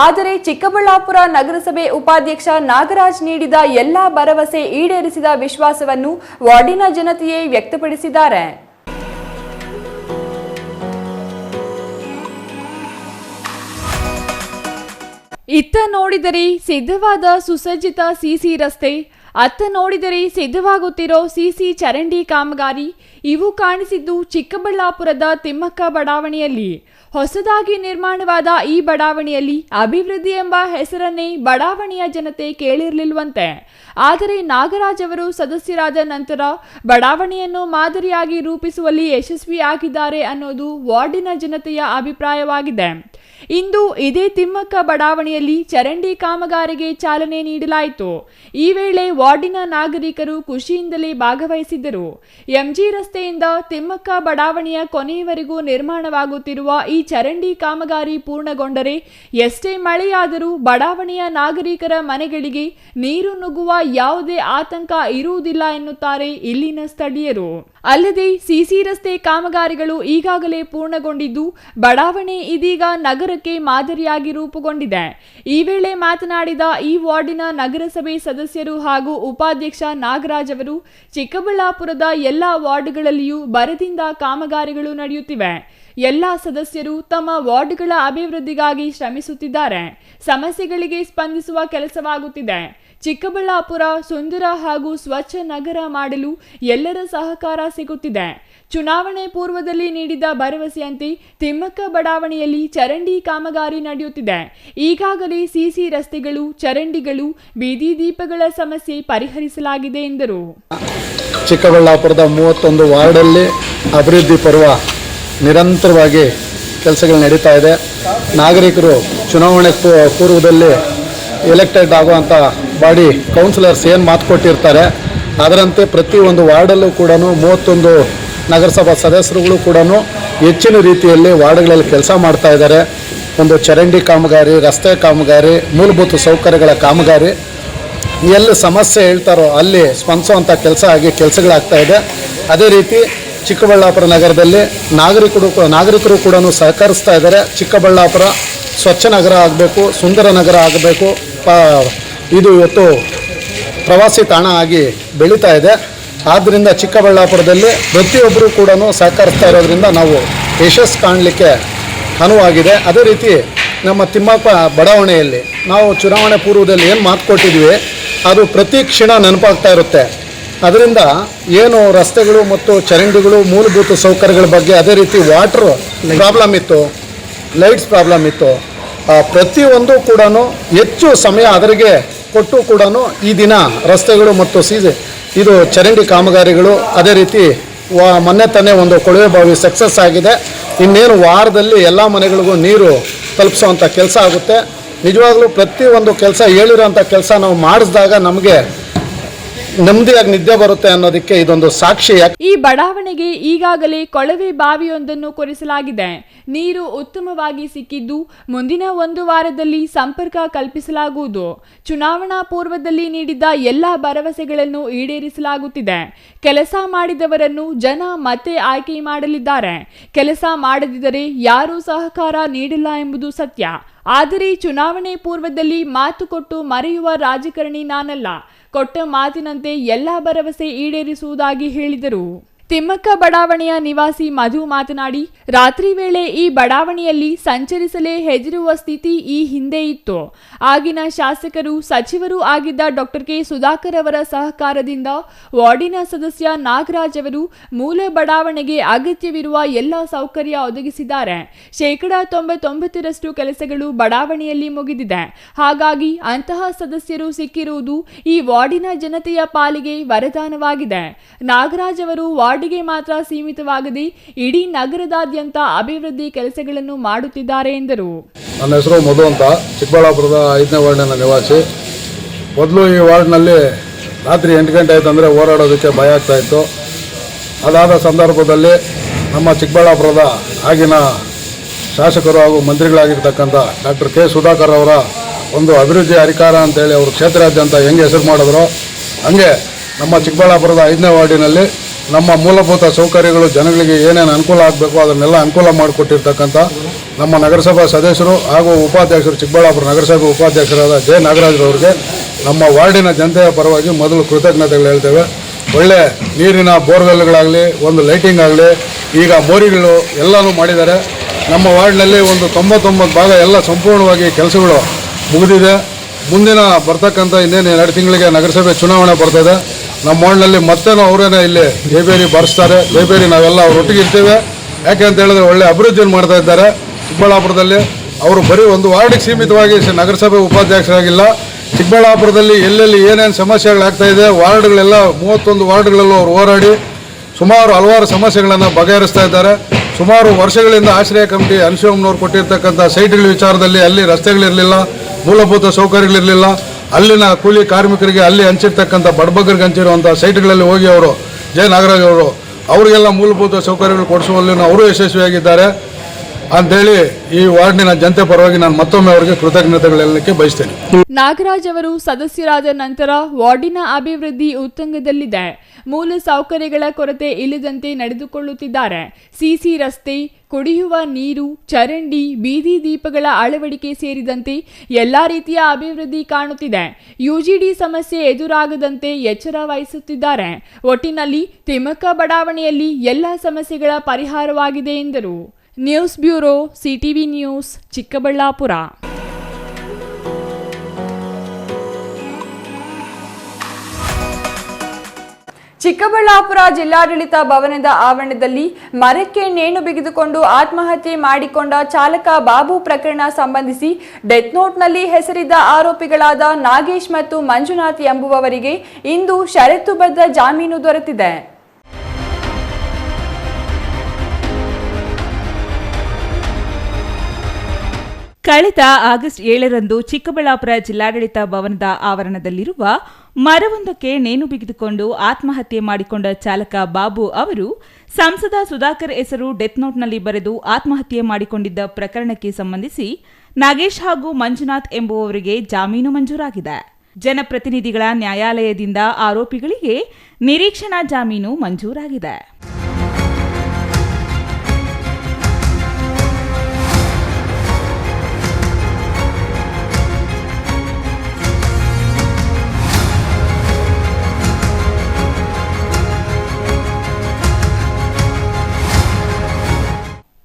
ಆದರೆ ಚಿಕ್ಕಬಳ್ಳಾಪುರ ನಗರಸಭೆ ಉಪಾಧ್ಯಕ್ಷ ನಾಗರಾಜ್ ನೀಡಿದ ಎಲ್ಲಾ ಭರವಸೆ ಈಡೇರಿಸಿದ ವಿಶ್ವಾಸವನ್ನು ವಾರ್ಡಿನ ಜನತೆಯೇ ವ್ಯಕ್ತಪಡಿಸಿದ್ದಾರೆ. ಇತ್ತ ನೋಡಿದರೆ ಸಿದ್ಧವಾದ ಸುಸಜ್ಜಿತ ಸಿಸಿ ರಸ್ತೆ, ಅತ್ತ ನೋಡಿದರೆ ಸಿದ್ಧವಾಗುತ್ತಿರೋ ಸಿಸಿ ಚರಂಡಿ ಕಾಮಗಾರಿ ಇವು ಕಾಣಿಸಿದ್ದು ಚಿಕ್ಕಬಳ್ಳಾಪುರದ ತಿಮ್ಮಕ್ಕ ಬಡಾವಣೆಯಲ್ಲಿ. ಹೊಸದಾಗಿ ನಿರ್ಮಾಣವಾದ ಈ ಬಡಾವಣೆಯಲ್ಲಿ ಅಭಿವೃದ್ಧಿ ಎಂಬ ಹೆಸರನ್ನೇ ಬಡಾವಣೆಯ ಜನತೆ ಕೇಳಿರಲಿಲ್ವಂತೆ. ಆದರೆ ನಾಗರಾಜ್ ಅವರು ಸದಸ್ಯರಾದ ನಂತರ ಬಡಾವಣೆಯನ್ನು ಮಾದರಿಯಾಗಿ ರೂಪಿಸುವಲ್ಲಿ ಯಶಸ್ವಿಯಾಗಿದ್ದಾರೆ ಅನ್ನೋದು ವಾರ್ಡಿನ ಜನತೆಯ ಅಭಿಪ್ರಾಯವಾಗಿದೆ. ಇಂದು ಇದೇ ತಿಮ್ಮಕ್ಕ ಬಡಾವಣೆಯಲ್ಲಿ ಚರಂಡಿ ಕಾಮಗಾರಿಗೆ ಚಾಲನೆ ನೀಡಲಾಯಿತು. ಈ ವೇಳೆ ವಾರ್ಡಿನ ನಾಗರಿಕರು ಖುಷಿಯಿಂದಲೇ ಭಾಗವಹಿಸಿದ್ದರು. ಎಂಜಿ ರಸ್ತೆಯಿಂದ ತಿಮ್ಮಕ್ಕ ಬಡಾವಣೆಯ ಕೊನೆಯವರೆಗೂ ನಿರ್ಮಾಣವಾಗುತ್ತಿರುವ ಈ ಚರಂಡಿ ಕಾಮಗಾರಿ ಪೂರ್ಣಗೊಂಡರೆ ಎಷ್ಟೇ ಮಳೆಯಾದರೂ ಬಡಾವಣೆಯ ನಾಗರಿಕರ ಮನೆಗಳಿಗೆ ನೀರು ನುಗ್ಗುವ ಯಾವುದೇ ಆತಂಕ ಇರುವುದಿಲ್ಲ ಎನ್ನುತ್ತಾರೆ ಇಲ್ಲಿನ ಸ್ಥಳೀಯರು. ಅಲ್ಲದೆ ಸಿಸಿ ರಸ್ತೆ ಕಾಮಗಾರಿಗಳು ಈಗಾಗಲೇ ಪೂರ್ಣಗೊಂಡಿದ್ದು ಬಡಾವಣೆ ಇದೀಗ ನಗರಕ್ಕೆ ಮಾದರಿಯಾಗಿ ರೂಪುಗೊಂಡಿದೆ. ಈ ವೇಳೆ ಮಾತನಾಡಿದ ಈ ವಾರ್ಡಿನ ನಗರಸಭೆ ಸದಸ್ಯರು ಹಾಗೂ ಉಪಾಧ್ಯಕ್ಷ ನಾಗರಾಜ್ ಅವರು, ಚಿಕ್ಕಬಳ್ಳಾಪುರದ ಎಲ್ಲಾ ವಾರ್ಡ್ಗಳಲ್ಲಿಯೂ ಬರದಿಂದ ಕಾಮಗಾರಿಗಳು ನಡೆಯುತ್ತಿವೆ. ಎಲ್ಲ ಸದಸ್ಯರು ತಮ್ಮ ವಾರ್ಡ್ಗಳ ಅಭಿವೃದ್ಧಿಗಾಗಿ ಶ್ರಮಿಸುತ್ತಿದ್ದಾರೆ. ಸಮಸ್ಯೆಗಳಿಗೆ ಸ್ಪಂದಿಸುವ ಕೆಲಸವಾಗುತ್ತಿದೆ. ಚಿಕ್ಕಬಳ್ಳಾಪುರ ಸುಂದರ ಹಾಗೂ ಸ್ವಚ್ಛ ನಗರ ಮಾಡಲು ಎಲ್ಲರ ಸಹಕಾರ ಸಿಗುತ್ತಿದೆ. ಚುನಾವಣೆ ಪೂರ್ವದಲ್ಲಿ ನೀಡಿದ ಭರವಸೆಯಂತೆ ತಿಮ್ಮಕ್ಕ ಬಡಾವಣೆಯಲ್ಲಿ ಚರಂಡಿ ಕಾಮಗಾರಿ ನಡೆಯುತ್ತಿದೆ. ಈಗಾಗಲೇ ಸಿಸಿ ರಸ್ತೆಗಳು, ಚರಂಡಿಗಳು, ಬೀದಿ ದೀಪಗಳ ಸಮಸ್ಯೆ ಪರಿಹರಿಸಲಾಗಿದೆ ಎಂದರು. ಚಿಕ್ಕಬಳ್ಳಾಪುರದ 31 ವಾರ್ಡಲ್ಲಿ ಅಭಿವೃದ್ಧಿ ಪರ್ವ ನಿರಂತರವಾಗಿ ಕೆಲಸಗಳು ನಡೀತಾ ಇದೆ. ನಾಗರಿಕರು ಚುನಾವಣೆ ಪೂರ್ವದಲ್ಲಿ ಎಲೆಕ್ಟೆಡ್ ಆಗುವಂಥ ಬಾಡಿ ಕೌನ್ಸಿಲರ್ಸ್ ಏನು ಮಾತು ಕೊಟ್ಟಿರ್ತಾರೆ ಅದರಂತೆ ಪ್ರತಿಯೊಂದು ವಾರ್ಡಲ್ಲೂ ಕೂಡ 31 ನಗರಸಭಾ ಸದಸ್ಯರುಗಳು ಕೂಡ ಹೆಚ್ಚಿನ ರೀತಿಯಲ್ಲಿ ವಾರ್ಡ್ಗಳಲ್ಲಿ ಕೆಲಸ ಮಾಡ್ತಾ ಇದ್ದಾರೆ. ಒಂದು ಚರಂಡಿ ಕಾಮಗಾರಿ, ರಸ್ತೆ ಕಾಮಗಾರಿ, ಮೂಲಭೂತ ಸೌಕರ್ಯಗಳ ಕಾಮಗಾರಿ, ಎಲ್ಲಿ ಸಮಸ್ಯೆ ಹೇಳ್ತಾರೋ ಅಲ್ಲಿ ಸ್ಪಂದಿಸುವಂಥ ಕೆಲಸಗಳಾಗ್ತಾ ಇದೆ. ಅದೇ ರೀತಿ ಚಿಕ್ಕಬಳ್ಳಾಪುರ ನಗರದಲ್ಲಿ ನಾಗರಿಕರು ಕೂಡ ಸಹಕರಿಸ್ತಾ ಇದ್ದಾರೆ. ಚಿಕ್ಕಬಳ್ಳಾಪುರ ಸ್ವಚ್ಛ ನಗರ ಆಗಬೇಕು, ಸುಂದರ ನಗರ ಆಗಬೇಕು. ಇದು ಇವತ್ತು ಪ್ರವಾಸಿ ತಾಣ ಆಗಿ ಬೆಳೀತಾ ಇದೆ. ಆದ್ದರಿಂದ ಚಿಕ್ಕಬಳ್ಳಾಪುರದಲ್ಲಿ ಪ್ರತಿಯೊಬ್ಬರು ಕೂಡ ಸಹಕರಿಸ್ತಾ ಇರೋದ್ರಿಂದ ನಾವು ಯಶಸ್ಸು ಕಾಣಲಿಕ್ಕೆ ಅನುವಾಗಿದೆ. ಅದೇ ರೀತಿ ನಮ್ಮ ತಿಮ್ಮಕ್ಕ ಬಡಾವಣೆಯಲ್ಲಿ ನಾವು ಚುನಾವಣೆ ಪೂರ್ವದಲ್ಲಿ ಏನು ಮಾತು ಕೊಟ್ಟಿದ್ವಿ ಅದು ಪ್ರತಿ ಕ್ಷಣ ನೆನಪಾಗ್ತಾ ಇರುತ್ತೆ. ಅದರಿಂದ ಏನು ರಸ್ತೆಗಳು ಮತ್ತು ಚರಂಡಿಗಳು, ಮೂಲಭೂತ ಸೌಕರ್ಯಗಳ ಬಗ್ಗೆ, ಅದೇ ರೀತಿ ವಾಟರ್ ಪ್ರಾಬ್ಲಮ್ ಇತ್ತು, ಲೈಟ್ಸ್ ಪ್ರಾಬ್ಲಮ್ ಇತ್ತು, ಪ್ರತಿಯೊಂದು ಕೂಡ ಹೆಚ್ಚು ಸಮಯ ಅದರಿಗೆ ಕೊಟ್ಟು ಕೂಡ ಈ ದಿನ ರಸ್ತೆಗಳು ಮತ್ತು ಇದು ಚರಂಡಿ ಕಾಮಗಾರಿಗಳು, ಅದೇ ರೀತಿ ಮೊನ್ನೆ ತಾನೇ ಒಂದು ಕೊಳವೆ ಬಾವಿ ಸಕ್ಸಸ್ ಆಗಿದೆ. ಇನ್ನೇನು ವಾರದಲ್ಲಿ ಎಲ್ಲ ಮನೆಗಳಿಗೂ ನೀರು ತಲುಪಿಸೋವಂಥ ಕೆಲಸ ಆಗುತ್ತೆ. ನಿಜವಾಗ್ಲೂ ಪ್ರತಿಯೊಂದು ಕೆಲಸ ಹೇಳಿರೋಂಥ ಕೆಲಸ ನಾವು ಮಾಡಿಸಿದಾಗ ನಮಗೆ ನೆಮ್ಮದಿಯಾಗಿ ನಿದ್ದೆ ಬರುತ್ತೆ ಅನ್ನೋದಕ್ಕೆ ಇದೊಂದು ಸಾಕ್ಷಿ. ಈ ಬಡಾವಣೆಗೆ ಈಗಾಗಲೇ ಕೊಳವೆ ಬಾವಿಯೊಂದನ್ನು ಕೊರೆಸಲಾಗಿದೆ. ನೀರು ಉತ್ತಮವಾಗಿ ಸಿಕ್ಕಿದ್ದು ಮುಂದಿನ 1 ವಾರದಲ್ಲಿ ಸಂಪರ್ಕ ಕಲ್ಪಿಸಲಾಗುವುದು. ಚುನಾವಣಾ ಪೂರ್ವದಲ್ಲಿ ನೀಡಿದ್ದ ಎಲ್ಲ ಭರವಸೆಗಳನ್ನು ಈಡೇರಿಸಲಾಗುತ್ತಿದೆ. ಕೆಲಸ ಮಾಡಿದವರನ್ನು ಜನ ಮತ್ತೆ ಆಯ್ಕೆ ಮಾಡಲಿದ್ದಾರೆ. ಕೆಲಸ ಮಾಡದಿದ್ದರೆ ಯಾರೂ ಸಹಕಾರ ನೀಡಿಲ್ಲ ಎಂಬುದು ಸತ್ಯ. ಆದರೆ ಚುನಾವಣೆ ಪೂರ್ವದಲ್ಲಿ ಮಾತು ಕೊಟ್ಟು ಮರೆಯುವ ರಾಜಕಾರಣಿ ನಾನಲ್ಲ. ಕೊಟ್ಟ ಮಾತಿನಂತೆ ಎಲ್ಲ ಭರವಸೆ ಈಡೇರಿಸುವುದಾಗಿ ಹೇಳಿದರು. ತಿಮ್ಮಕ್ಕ ಬಡಾವಣೆಯ ನಿವಾಸಿ ಮಧು ಮಾತನಾಡಿ, ರಾತ್ರಿ ವೇಳೆ ಈ ಬಡಾವಣೆಯಲ್ಲಿ ಸಂಚರಿಸಲೇ ಹೆದರುವ ಸ್ಥಿತಿ ಈ ಹಿಂದೆ ಇತ್ತು. ಆಗಿನ ಶಾಸಕರು, ಸಚಿವರು ಆಗಿದ್ದ ಡಾಕ್ಟರ್ ಕೆ ಸುಧಾಕರ್ ಅವರ ಸಹಕಾರದಿಂದ ವಾರ್ಡಿನ ಸದಸ್ಯ ನಾಗರಾಜ್ ಅವರು ಮೂಲ ಬಡಾವಣೆಗೆ ಅಗತ್ಯವಿರುವ ಎಲ್ಲ ಸೌಕರ್ಯ ಒದಗಿಸಿದ್ದಾರೆ. 99% ಕೆಲಸಗಳು ಬಡಾವಣೆಯಲ್ಲಿ ಮುಗಿದಿದೆ. ಹಾಗಾಗಿ ಅಂತಹ ಸದಸ್ಯರು ಸಿಕ್ಕಿರುವುದು ಈ ವಾರ್ಡಿನ ಜನತೆಯ ಪಾಲಿಗೆ ವರದಾನವಾಗಿದೆ. ನಾಗರಾಜ್ ಅವರು ವಾರ್ಡಿಗೆ ಮಾತ್ರ ಸೀಮಿತವಾಗದೆ ಇಡೀ ನಗರದಾದ್ಯಂತ ಅಭಿವೃದ್ಧಿ ಕೆಲಸಗಳನ್ನು ಮಾಡುತ್ತಿದ್ದಾರೆ ಎಂದರು. ನನ್ನ ಹೆಸರು ಮಧು ಅಂತ, ಚಿಕ್ಕಬಳ್ಳಾಪುರದ 5ನೇ ವಾರ್ಡಿನ ನಿವಾಸಿ. ಮೊದಲು ಈ ವಾರ್ಡ್ನಲ್ಲಿ ರಾತ್ರಿ 8 ಗಂಟೆ ಆಯ್ತಂದರೆ ಹೋರಾಡೋದಕ್ಕೆ ಭಯ ಆಗ್ತಾ ಇತ್ತು. ಅದಾದ ಸಂದರ್ಭದಲ್ಲಿ ನಮ್ಮ ಚಿಕ್ಕಬಳ್ಳಾಪುರದ ಆಗಿನ ಶಾಸಕರು ಹಾಗೂ ಮಂತ್ರಿಗಳಾಗಿರ್ತಕ್ಕಂಥ ಡಾಕ್ಟರ್ ಕೆ ಸುಧಾಕರ್ ಅವರ ಒಂದು ಅಭಿವೃದ್ಧಿ ಅಧಿಕಾರ ಅಂತೇಳಿ ಅವರು ಕ್ಷೇತ್ರಾದ್ಯಂತ ಹೆಂಗೆ ಹೆಸರು ಮಾಡಿದ್ರು ಹಂಗೆ ನಮ್ಮ ಚಿಕ್ಕಬಳ್ಳಾಪುರದ 5ನೇ ವಾರ್ಡಿನಲ್ಲಿ ನಮ್ಮ ಮೂಲಭೂತ ಸೌಕರ್ಯಗಳು ಜನಗಳಿಗೆ ಏನೇನು ಅನುಕೂಲ ಆಗಬೇಕು ಅದನ್ನೆಲ್ಲ ಅನುಕೂಲ ಮಾಡಿಕೊಟ್ಟಿರ್ತಕ್ಕಂಥ ನಮ್ಮ ನಗರಸಭಾ ಸದಸ್ಯರು ಹಾಗೂ ಉಪಾಧ್ಯಕ್ಷರು, ಚಿಕ್ಕಬಳ್ಳಾಪುರ ನಗರಸಭೆ ಉಪಾಧ್ಯಕ್ಷರಾದ ಜೆ ನಾಗರಾಜ್ರವ್ರಿಗೆ ನಮ್ಮ ವಾರ್ಡಿನ ಜನತೆಯ ಪರವಾಗಿ ಮೊದಲು ಕೃತಜ್ಞತೆಗಳು ಹೇಳ್ತೇವೆ. ಒಳ್ಳೆ ನೀರಿನ ಬೋರ್ವೆಲ್ಗಳಾಗಲಿ, ಒಂದು ಲೈಟಿಂಗ್ ಆಗಲಿ, ಈಗ ಮೋರಿಗಳು ಎಲ್ಲನೂ ಮಾಡಿದ್ದಾರೆ. ನಮ್ಮ ವಾರ್ಡ್ನಲ್ಲಿ ಒಂದು 99% ಎಲ್ಲ ಸಂಪೂರ್ಣವಾಗಿ ಕೆಲಸಗಳು ಮುಗಿದಿದೆ. ಮುಂದಿನ ಬರ್ತಕ್ಕಂಥ ಇನ್ನೇನು 2 ತಿಂಗಳಿಗೆ ನಗರಸಭೆ ಚುನಾವಣೆ ಬರ್ತದೆ. ನಮ್ಮ ವಾರ್ಡ್ನಲ್ಲಿ ಮತ್ತೇನೋ ಅವರೇನೇ ಇಲ್ಲಿ ಜೈಬೇರಿ ಬಾರಿಸ್ತಾರೆ. ಜೈಬೇರಿ ನಾವೆಲ್ಲ ಅವರೊಟ್ಟಿಗೆ ಇರ್ತೀವಿ. ಯಾಕೆ ಅಂತ ಹೇಳಿದ್ರೆ ಒಳ್ಳೆ ಅಭಿವೃದ್ಧಿಯನ್ನು ಮಾಡ್ತಾ ಇದ್ದಾರೆ ಚಿಕ್ಕಬಳ್ಳಾಪುರದಲ್ಲಿ. ಅವರು ಬರೀ ಒಂದು ವಾರ್ಡಿಗೆ ಸೀಮಿತವಾಗಿ ನಗರಸಭೆ ಉಪಾಧ್ಯಕ್ಷರಾಗಿಲ್ಲ, ಚಿಕ್ಕಬಳ್ಳಾಪುರದಲ್ಲಿ ಎಲ್ಲೆಲ್ಲಿ ಏನೇನು ಸಮಸ್ಯೆಗಳಾಗ್ತಾ ಇದೆ ವಾರ್ಡ್ಗಳೆಲ್ಲ 31 ವಾರ್ಡ್ಗಳಲ್ಲೂ ಅವರು ಹೋರಾಡಿ ಹಲವಾರು ಸಮಸ್ಯೆಗಳನ್ನು ಬಗೆಹರಿಸ್ತಾ ಇದ್ದಾರೆ. ಸುಮಾರು ವರ್ಷಗಳಿಂದ ಆಶ್ರಯ ಕಮಿಟಿ ಅನ್ಶೋಮ್ನವ್ರು ಕೊಟ್ಟಿರ್ತಕ್ಕಂಥ ಸೈಟ್ಗಳ ವಿಚಾರದಲ್ಲಿ ಅಲ್ಲಿ ರಸ್ತೆಗಳಿರಲಿಲ್ಲ, ಮೂಲಭೂತ ಸೌಕರ್ಯಗಳಿರಲಿಲ್ಲ. ಅಲ್ಲಿನ ಕೂಲಿ ಕಾರ್ಮಿಕರಿಗೆ ಅಲ್ಲಿ ಹಂಚಿರ್ತಕ್ಕಂಥ ಬಡಬಗ್ಗರಿಗೆ ಹಂಚಿರುವಂಥ ಸೈಟ್ಗಳಲ್ಲಿ ಹೋಗಿ ಅವರು ಜೆ ನಾಗರಾಜ್ ಅವರಿಗೆಲ್ಲ ಮೂಲಭೂತ ಸೌಕರ್ಯಗಳು ಕೊಡಿಸುವಲ್ಲಿ ಅವರು ಯಶಸ್ವಿಯಾಗಿದ್ದಾರೆ. ಅಂಥೇಳಿ ಈ ವಾರ್ಡಿನ ಜನತೆ ಪರವಾಗಿ ನಾನು ಮತ್ತೊಮ್ಮೆ ಅವರಿಗೆ ಕೃತಜ್ಞತೆಗಳನ್ನಕ್ಕೆ ಬಯಸ್ತೇನೆ. ನಾಗರಾಜ್ ಅವರು ಸದಸ್ಯರಾದ ನಂತರ ವಾರ್ಡಿನ ಅಭಿವೃದ್ಧಿ ಉತ್ತುಂಗದಲ್ಲಿದೆ. ಮೂಲ ಸೌಕರ್ಯಗಳ ಕೊರತೆ ಇಲ್ಲದಂತೆ ನಡೆದುಕೊಳ್ಳುತ್ತಿದ್ದಾರೆ. ಸಿಸಿ ರಸ್ತೆ, ಕುಡಿಯುವ ನೀರು, ಚರಂಡಿ, ಬೀದಿ ದೀಪಗಳ ಅಳವಡಿಕೆ ಸೇರಿದಂತೆ ಎಲ್ಲಾ ರೀತಿಯ ಅಭಿವೃದ್ಧಿ ಕಾಣುತ್ತಿದೆ. ಯುಜಿಡಿ ಸಮಸ್ಯೆ ಎದುರಾಗದಂತೆ ಎಚ್ಚರ ವಹಿಸುತ್ತಿದ್ದಾರೆ. ಒಟ್ಟಿನಲ್ಲಿ ತಿಮ್ಮಕ್ಕ ಬಡಾವಣೆಯಲ್ಲಿ ಎಲ್ಲ ಸಮಸ್ಯೆಗಳ ಪರಿಹಾರವಾಗಿದೆ ಎಂದರು. News bureau, CTV news, Chikkaballapur. Chikkaballapur ಜಿಲ್ಲಾಡಳಿತ ಭವನದ ಆವರಣದಲ್ಲಿ ಮರಕ್ಕೆ ನೇಣು ಬಿಗಿದುಕೊಂಡು ಆತ್ಮಹತ್ಯೆ ಮಾಡಿಕೊಂಡ ಚಾಲಕ ಬಾಬು ಪ್ರಕರಣ ಸಂಬಂಧಿಸಿ ಡೆತ್ ನೋಟ್ನಲ್ಲಿ ಹೆಸರಿದ್ದ ಆರೋಪಿಗಳಾದ ನಾಗೇಶ್ ಮತ್ತು ಮಂಜುನಾಥ್ ಎಂಬುವವರಿಗೆ ಇಂದು ಷರತ್ತುಬದ್ಧ ಜಾಮೀನು ದೊರೆತಿದೆ. ಕಳೆದ ಆಗಸ್ಟ್ 7ರಂದು ಚಿಕ್ಕಬಳ್ಳಾಪುರ ಜಿಲ್ಲಾಡಳಿತ ಭವನದ ಆವರಣದಲ್ಲಿರುವ ಮರವೊಂದಕ್ಕೆ ನೇಣು ಬಿಗಿದುಕೊಂಡು ಆತ್ಮಹತ್ಯೆ ಮಾಡಿಕೊಂಡ ಚಾಲಕ ಬಾಬು ಅವರು ಸಂಸದ ಸುಧಾಕರ್ ಹೆಸರು ಡೆತ್ ನೋಟ್ನಲ್ಲಿ ಬರೆದು ಆತ್ಮಹತ್ಯೆ ಮಾಡಿಕೊಂಡಿದ್ದ ಪ್ರಕರಣಕ್ಕೆ ಸಂಬಂಧಿಸಿ ನಾಗೇಶ್ ಹಾಗೂ ಮಂಜುನಾಥ್ ಎಂಬುವವರಿಗೆ ಜಾಮೀನು ಮಂಜೂರಾಗಿದೆ. ಜನಪ್ರತಿನಿಧಿಗಳ ನ್ಯಾಯಾಲಯದಿಂದ ಆರೋಪಿಗಳಿಗೆ ನಿರೀಕ್ಷಣಾ ಜಾಮೀನು ಮಂಜೂರಾಗಿದೆ.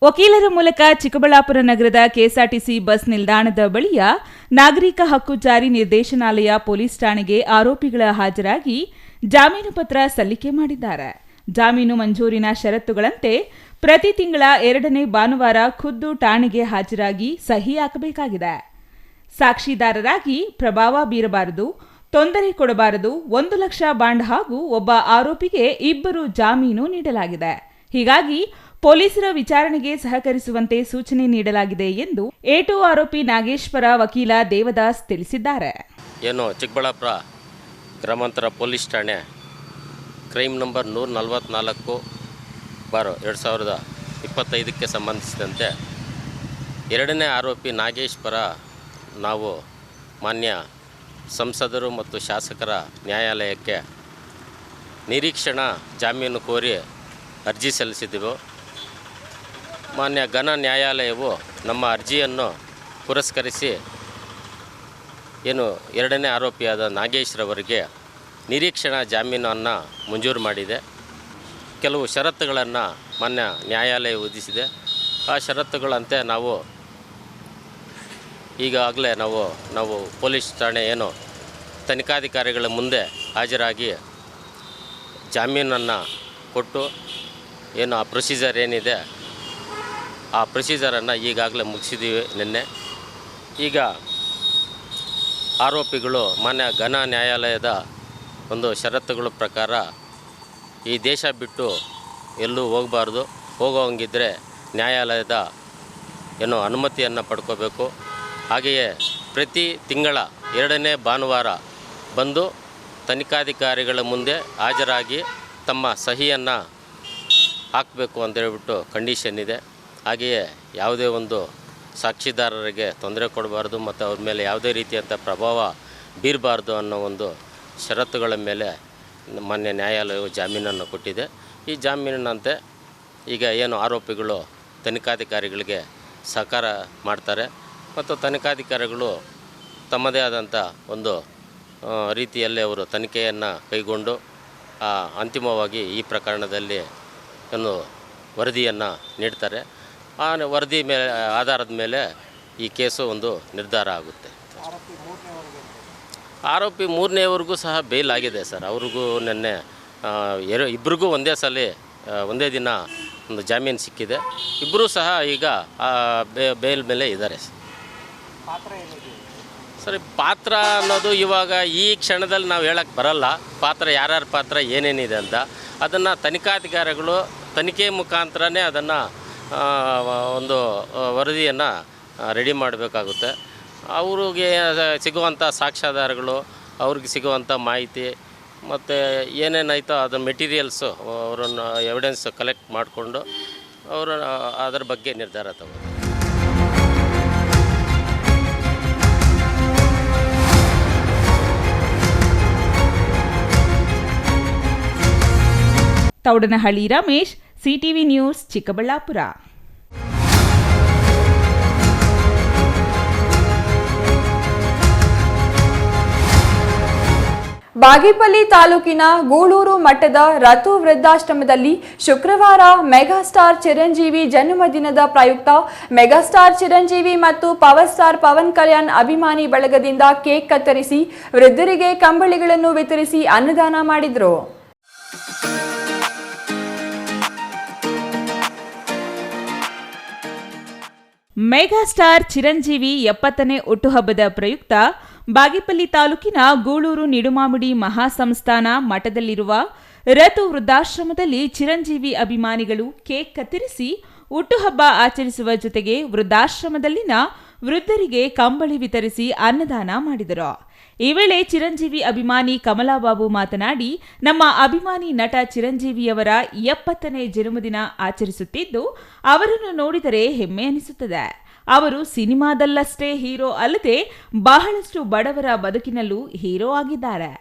ವಕೀಲರ ಮೂಲಕ ಚಿಕ್ಕಬಳ್ಳಾಪುರ ನಗರದ ಕೆಎಸ್ಆರ್ಟಿಸಿ ಬಸ್ ನಿಲ್ದಾಣದ ಬಳಿಯ ನಾಗರಿಕ ಹಕ್ಕು ಜಾರಿ ನಿರ್ದೇಶನಾಲಯ ಪೊಲೀಸ್ ಠಾಣೆಗೆ ಆರೋಪಿಗಳ ಹಾಜರಾಗಿ ಜಾಮೀನು ಪತ್ರ ಸಲ್ಲಿಕೆ ಮಾಡಿದ್ದಾರೆ. ಜಾಮೀನು ಮಂಜೂರಿನ ಷರತ್ತುಗಳಂತೆ ಪ್ರತಿ ತಿಂಗಳ 2ನೇ ಭಾನುವಾರ ಖುದ್ದು ಠಾಣೆಗೆ ಹಾಜರಾಗಿ ಸಹಿ ಹಾಕಬೇಕಾಗಿದೆ. ಸಾಕ್ಷಿದಾರರಾಗಿ ಪ್ರಭಾವ ಬೀರಬಾರದು, ತೊಂದರೆ ಕೊಡಬಾರದು, 1 ಲಕ್ಷ ಬಾಂಡ್ ಹಾಗೂ ಒಬ್ಬ ಆರೋಪಿಗೆ 2 ಜಾಮೀನು ನೀಡಲಾಗಿದೆ. ಹೀಗಾಗಿ ಪೊಲೀಸರ ವಿಚಾರಣೆಗೆ ಸಹಕರಿಸುವಂತೆ ಸೂಚನೆ ನೀಡಲಾಗಿದೆ ಎಂದು A2 ಆರೋಪಿ ನಾಗೇಶ್ ಪರ ವಕೀಲ ದೇವದಾಸ್ ತಿಳಿಸಿದ್ದಾರೆ. ಚಿಕ್ಕಬಳ್ಳಾಪುರ ಗ್ರಾಮಾಂತರ ಪೊಲೀಸ್ ಠಾಣೆ ಕ್ರೈಮ್ ನಂಬರ್ 144/2025ಕ್ಕೆ ಸಂಬಂಧಿಸಿದಂತೆ 2ನೇ ಆರೋಪಿ ನಾಗೇಶ್ ಪರ ನಾವು ಮಾನ್ಯ ಸಂಸದರು ಮತ್ತು ಶಾಸಕರ ನ್ಯಾಯಾಲಯಕ್ಕೆ ನಿರೀಕ್ಷಣಾ ಜಾಮೀನು ಕೋರಿ ಅರ್ಜಿ ಸಲ್ಲಿಸಿದ್ದೆವು. ಮಾನ್ಯ ಘನ ನ್ಯಾಯಾಲಯವು ನಮ್ಮ ಅರ್ಜಿಯನ್ನು ಪುರಸ್ಕರಿಸಿ 2ನೇ ಆರೋಪಿಯಾದ ನಾಗೇಶ್ರವರಿಗೆ ನಿರೀಕ್ಷಣಾ ಜಾಮೀನನ್ನು ಮಂಜೂರು ಮಾಡಿದೆ. ಕೆಲವು ಷರತ್ತುಗಳನ್ನು ಮಾನ್ಯ ನ್ಯಾಯಾಲಯ ವಿಧಿಸಿದೆ. ಆ ಷರತ್ತುಗಳಂತೆ ಈಗಾಗಲೇ ನಾವು ಪೊಲೀಸ್ ಠಾಣೆ ತನಿಖಾಧಿಕಾರಿಗಳ ಮುಂದೆ ಹಾಜರಾಗಿ ಜಾಮೀನನ್ನು ಕೊಟ್ಟು ಆ ಪ್ರೊಸೀಜರ್ ಏನಿದೆ ಆ ಪ್ರೊಸೀಜರನ್ನು ಈಗಾಗಲೇ ಮುಗಿಸಿದ್ದೀವಿ ನಿನ್ನೆ. ಈಗ ಆರೋಪಿಗಳು ಮಾನ್ಯ ಘನ ನ್ಯಾಯಾಲಯದ ಒಂದು ಷರತ್ತುಗಳ ಪ್ರಕಾರ ಈ ದೇಶ ಬಿಟ್ಟು ಎಲ್ಲೂ ಹೋಗಬಾರ್ದು, ಹೋಗೋಂಗಿದ್ದರೆ ನ್ಯಾಯಾಲಯದ ಅನುಮತಿಯನ್ನು ಪಡ್ಕೋಬೇಕು. ಹಾಗೆಯೇ ಪ್ರತಿ ತಿಂಗಳ 2ನೇ ಭಾನುವಾರ ಬಂದು ತನಿಖಾಧಿಕಾರಿಗಳ ಮುಂದೆ ಹಾಜರಾಗಿ ತಮ್ಮ ಸಹಿಯನ್ನು ಹಾಕಬೇಕು ಅಂತೇಳ್ಬಿಟ್ಟು ಕಂಡೀಷನ್ ಇದೆ. ಹಾಗೆಯೇ ಯಾವುದೇ ಒಂದು ಸಾಕ್ಷಿದಾರರಿಗೆ ತೊಂದರೆ ಕೊಡಬಾರ್ದು ಮತ್ತು ಅವ್ರ ಮೇಲೆ ಯಾವುದೇ ರೀತಿಯಂಥ ಪ್ರಭಾವ ಬೀರಬಾರ್ದು ಅನ್ನೋ ಒಂದು ಷರತ್ತುಗಳ ಮೇಲೆ ಮಾನ್ಯ ನ್ಯಾಯಾಲಯವು ಜಾಮೀನನ್ನು ಕೊಟ್ಟಿದೆ. ಈ ಜಾಮೀನಿನಂತೆ ಈಗ ಆರೋಪಿಗಳು ತನಿಖಾಧಿಕಾರಿಗಳಿಗೆ ಸಹಕಾರ ಮಾಡ್ತಾರೆ ಮತ್ತು ತನಿಖಾಧಿಕಾರಿಗಳು ತಮ್ಮದೇ ಆದಂಥ ಒಂದು ರೀತಿಯಲ್ಲಿ ಅವರು ತನಿಖೆಯನ್ನು ಕೈಗೊಂಡು ಅಂತಿಮವಾಗಿ ಈ ಪ್ರಕರಣದಲ್ಲಿ ವರದಿಯನ್ನು ನೀಡ್ತಾರೆ. ಆ ವರದಿ ಆಧಾರದ ಮೇಲೆ ಈ ಕೇಸು ಒಂದು ನಿರ್ಧಾರ ಆಗುತ್ತೆ. ಆರೋಪಿ 3ನೇವರೆಗೂ ಸಹ ಬೇಲ್ ಆಗಿದೆ ಸರ್. ಅವ್ರಿಗೂ ನಿನ್ನೆ ಇಬ್ಬರಿಗೂ ಒಂದೇ ದಿನ ಒಂದು ಜಾಮೀನು ಸಿಕ್ಕಿದೆ. ಇಬ್ಬರೂ ಸಹ ಈಗ ಬೇಲ್ ಮೇಲೆ ಇದ್ದಾರೆ ಸರಿ. ಪಾತ್ರ ಅನ್ನೋದು ಇವಾಗ ಈ ಕ್ಷಣದಲ್ಲಿ ನಾವು ಹೇಳಕ್ಕೆ ಬರಲ್ಲ. ಯಾರ್ಯಾರ ಪಾತ್ರ ಏನೇನಿದೆ ಅಂತ ಅದನ್ನು ತನಿಖಾಧಿಕಾರಿಗಳು ತನಿಖೆ ಮುಖಾಂತರನೇ ಅದನ್ನು ಒಂದು ವರದಿಯನ್ನು ರೆಡಿ ಮಾಡಬೇಕಾಗುತ್ತೆ. ಅವ್ರಿಗೆ ಸಿಗುವಂಥ ಸಾಕ್ಷ್ಯಾಧಾರಗಳು, ಅವ್ರಿಗೆ ಸಿಗುವಂಥ ಮಾಹಿತಿ ಮತ್ತು ಏನೇನಾಯಿತೋ ಅದರ ಮೆಟೀರಿಯಲ್ಸು ಅವರನ್ನು ಎವಿಡೆನ್ಸ್ ಕಲೆಕ್ಟ್ ಮಾಡಿಕೊಂಡು ಅವರು ಅದರ ಬಗ್ಗೆ ನಿರ್ಧಾರ ತಗೋತಾರೆ. Thoudanahalli Ramesh, CTV news, Chikkaballapur. ಬಾಗೇಪಲ್ಲಿ ತಾಲೂಕಿನ ಗೂಳೂರು ಮಠದ ರತು ವೃದ್ಧಾಶ್ರಮದಲ್ಲಿ ಶುಕ್ರವಾರ ಮೆಗಾಸ್ಟಾರ್ ಚಿರಂಜೀವಿ ಜನ್ಮದಿನದ ಪ್ರಯುಕ್ತ ಮೆಗಾಸ್ಟಾರ್ ಚಿರಂಜೀವಿ ಮತ್ತು ಪವರ್ ಸ್ಟಾರ್ ಪವನ್ ಕಲ್ಯಾಣ್ ಅಭಿಮಾನಿ ಬಳಗದಿಂದ ಕೇಕ್ ಕತ್ತರಿಸಿ ವೃದ್ಧರಿಗೆ ಕಂಬಳಿಗಳನ್ನು ವಿತರಿಸಿ ಅನ್ನದಾನ ಮಾಡಿದರು. ಮೆಗಾಸ್ಟಾರ್ ಚಿರಂಜೀವಿ 70ನೇ ಹುಟ್ಟುಹಬ್ಬದ ಪ್ರಯುಕ್ತ ಬಾಗೇಪಲ್ಲಿ ತಾಲೂಕಿನ ಗೂಳೂರು ನಿಡುಮಾಮಿಡಿ ಮಹಾಸಂಸ್ಥಾನ ಮಠದಲ್ಲಿರುವ ರತು ವೃದ್ಧಾಶ್ರಮದಲ್ಲಿ ಚಿರಂಜೀವಿ ಅಭಿಮಾನಿಗಳು ಕೇಕ್ ಕತ್ತರಿಸಿ ಹುಟ್ಟುಹಬ್ಬ ಆಚರಿಸುವ ಜೊತೆಗೆ ವೃದ್ಧಾಶ್ರಮದಲ್ಲಿನ ವೃದ್ಧರಿಗೆ ಕಂಬಳಿ ವಿತರಿಸಿ ಅನ್ನದಾನ ಮಾಡಿದರು. ಈ ವೇಳೆ ಚಿರಂಜೀವಿ ಅಭಿಮಾನಿ ಕಮಲಾಬಾಬು ಮಾತನಾಡಿ, ನಮ್ಮ ಅಭಿಮಾನಿ ನಟ ಚಿರಂಜೀವಿಯವರ 70ನೇ ಜನ್ಮದಿನ ಆಚರಿಸುತ್ತಿದ್ದು ಅವರನ್ನು ನೋಡಿದರೆ ಹೆಮ್ಮೆ ಅನಿಸುತ್ತದೆ. ಅವರು ಸಿನಿಮಾದಲ್ಲಷ್ಟೇ ಹೀರೋ ಅಲ್ಲದೆ ಬಹಳಷ್ಟು ಬಡವರ ಬದುಕಿನಲ್ಲೂ ಹೀರೋ ಆಗಿದ್ದಾರೆ.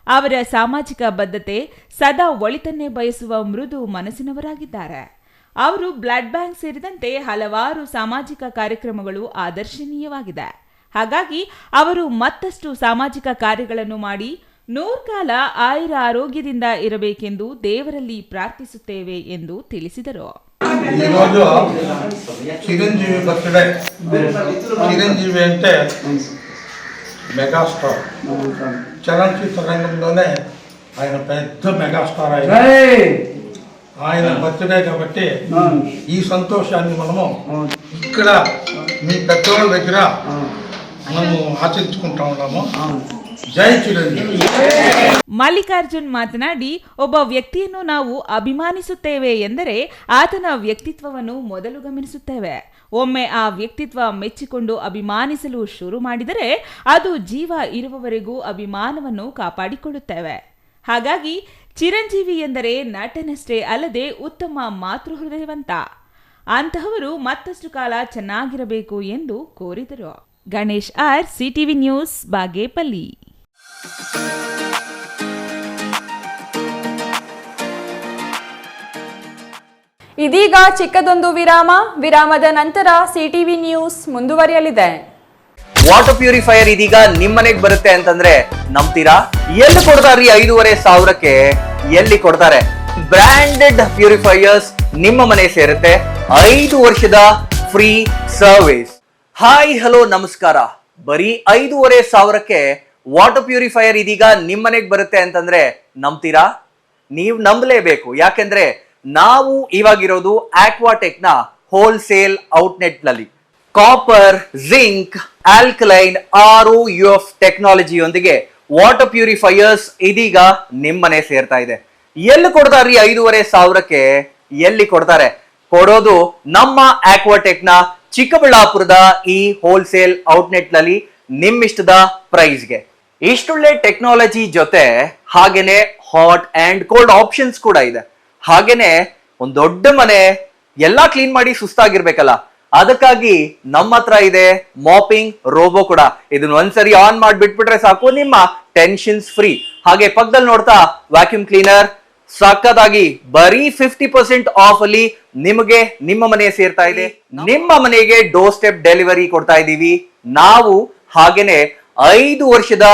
ಅವರ ಸಾಮಾಜಿಕ ಬದ್ಧತೆ, ಸದಾ ಒಳಿತನ್ನೇ ಬಯಸುವ ಮೃದು ಮನಸ್ಸಿನವರಾಗಿದ್ದಾರೆ. ಅವರು ಬ್ಲಡ್ ಬ್ಯಾಂಕ್ ಸೇರಿದಂತೆ ಹಲವಾರು ಸಾಮಾಜಿಕ ಕಾರ್ಯಕ್ರಮಗಳು ಆದರ್ಶನೀಯವಾಗಿದೆ. ಹಾಗಾಗಿ ಅವರು ಮತ್ತಷ್ಟು ಸಾಮಾಜಿಕ ಕಾರ್ಯಗಳನ್ನು ಮಾಡಿ 100 ಕಾಲ ಆಯುರ ಆರೋಗ್ಯದಿಂದ ಇರಬೇಕೆಂದು ದೇವರಲ್ಲಿ ಪ್ರಾರ್ಥಿಸುತ್ತೇವೆ ಎಂದು ತಿಳಿಸಿದರು. ఈరోజు చిరంజీవి బర్త్డే. చిరంజీవి అంటే మెగాస్టార్. చలనచిత్ర రంగంలోనే ఆయన పెద్ద మెగాస్టార్. ఆయన బర్త్డే కాబట్టి ఈ సంతోషాన్ని మనము ఇక్కడ మీ పెద్దవాళ్ళ దగ్గర మనము ఆచరించుకుంటా ఉన్నాము. ಜೈ ಚಿರಂಜೀವಿ. ಮಲ್ಲಿಕಾರ್ಜುನ್ ಮಾತನಾಡಿ, ಒಬ್ಬ ವ್ಯಕ್ತಿಯನ್ನು ನಾವು ಅಭಿಮಾನಿಸುತ್ತೇವೆ ಎಂದರೆ ಆತನ ವ್ಯಕ್ತಿತ್ವವನ್ನು ಮೊದಲು ಗಮನಿಸುತ್ತೇವೆ. ಒಮ್ಮೆ ಆ ವ್ಯಕ್ತಿತ್ವ ಮೆಚ್ಚಿಕೊಂಡು ಅಭಿಮಾನಿಸಲು ಶುರು ಮಾಡಿದರೆ ಅದು ಜೀವ ಇರುವವರೆಗೂ ಅಭಿಮಾನವನ್ನು ಕಾಪಾಡಿಕೊಳ್ಳುತ್ತೇವೆ. ಹಾಗಾಗಿ ಚಿರಂಜೀವಿ ಎಂದರೆ ನಟನಷ್ಟೇ ಅಲ್ಲದೆ ಉತ್ತಮ ಮಾತೃಹೃದಯವಂತ. ಅಂತಹವರು ಮತ್ತಷ್ಟು ಕಾಲ ಚೆನ್ನಾಗಿರಬೇಕು ಎಂದು ಕೋರಿದರು. Ganesh R, CTV news, Bagepalli. ಇದೀಗ ಚಿಕ್ಕದೊಂದು ವಿರಾಮದ ನಂತರ ಸಿಟಿವಿ ನ್ಯೂಸ್ ಮುಂದುವರಿಯಲಿದೆ. ವಾಟರ್ ಪ್ಯೂರಿಫೈಯರ್ ಇದೀಗ ನಿಮ್ಮನೆಗೆ ಬರುತ್ತೆ ಅಂತಂದ್ರೆ ನಂಬ್ತೀರಾ? ಎಲ್ಲಿ ಕೊಡ್ತಾರ್ರಿ 5,500ಕ್ಕೆ? ಎಲ್ಲಿ ಕೊಡ್ತಾರೆ? ಬ್ರಾಂಡೆಡ್ ಪ್ಯೂರಿಫೈಯರ್ಸ್ ನಿಮ್ಮ ಮನೆ ಸೇರುತ್ತೆ. 5 ವರ್ಷದ ಫ್ರೀ ಸರ್ವಿಸ್. ಹಾಯ್ ಹಲೋ ನಮಸ್ಕಾರ. ಬರೀ 5,500ಕ್ಕೆ ವಾಟರ್ ಪ್ಯೂರಿಫೈಯರ್ ಇದೀಗ ನಿಮ್ಮನೆಗೆ ಬರುತ್ತೆ ಅಂತಂದ್ರೆ ನಂಬ್ತೀರಾ? ನೀವು ನಂಬಲೇಬೇಕು. ಯಾಕೆಂದ್ರೆ ನಾವು ಇವಾಗಿರೋದು ಆಕ್ವಾಟೆಕ್ ನ ಹೋಲ್ಸೇಲ್ ಔಟ್ಲೆಟ್ ನಲ್ಲಿ ಕಾಪರ್, ಜಿಂಕ್, ಆಲ್ಕಲೈನ್, ROUF ಟೆಕ್ನಾಲಜಿಯೊಂದಿಗೆ ವಾಟರ್ ಪ್ಯೂರಿಫೈಯರ್ಸ್ ಇದೀಗ ನಿಮ್ಮನೆ ಸೇರ್ತಾ ಇದೆ. ಎಲ್ಲಿ ಕೊಡ್ತಾರ್ರಿ 5,500ಕ್ಕೆ? ಎಲ್ಲಿ ಕೊಡ್ತಾರೆ? ಕೊಡೋದು ನಮ್ಮ ಆಕ್ವಾಟೆಕ್ ನ ಚಿಕ್ಕಬಳ್ಳಾಪುರದ ಈ ಹೋಲ್ಸೇಲ್ ಔಟ್ಲೆಟ್ ನಲ್ಲಿ ನಿಮ್ಮಿಷ್ಟದ ಪ್ರೈಸ್ಗೆ. ಇಷ್ಟೊಳ್ಳೆ ಟೆಕ್ನಾಲಜಿ ಜೊತೆ ಹಾಗೇನೆ ಹಾಟ್ ಅಂಡ್ ಕೋಲ್ಡ್ ಆಪ್ಷನ್ಸ್ ಕೂಡ ಇದೆ. ಹಾಗೇನೆ ಒಂದ್ ದೊಡ್ಡ ಮನೆ ಎಲ್ಲಾ ಕ್ಲೀನ್ ಮಾಡಿ ಸುಸ್ತಾಗಿರ್ಬೇಕಲ್ಲ, ಅದಕ್ಕಾಗಿ ನಮ್ಮ ಹತ್ರ ಇದೆ ಮಾಪಿಂಗ್ ರೋಬೋ ಕೂಡ. ಇದನ್ನ ಒಂದ್ಸರಿ ಆನ್ ಮಾಡಿ ಬಿಟ್ಬಿಟ್ರೆ ಸಾಕು, ನಿಮ್ಮ ಟೆನ್ಷನ್ಸ್ ಫ್ರೀ. ಹಾಗೆ ಪಕ್ಕದಲ್ಲಿ ನೋಡ್ತಾ ವ್ಯಾಕ್ಯೂಮ್ ಕ್ಲೀನರ್ ಸಕ್ಕತ್ತಾಗಿ ಬರೀ 50% ಆಫ್ ಅಲ್ಲಿ ನಿಮಗೆ ನಿಮ್ಮ ಮನೆ ಸೇರ್ತಾ ಇದೆ. ನಿಮ್ಮ ಮನೆಗೆ ಡೋರ್ ಸ್ಟೆಪ್ ಡೆಲಿವರಿ ಕೊಡ್ತಾ ಇದೀವಿ ನಾವು. ಹಾಗೇನೆ 5 ವರ್ಷದ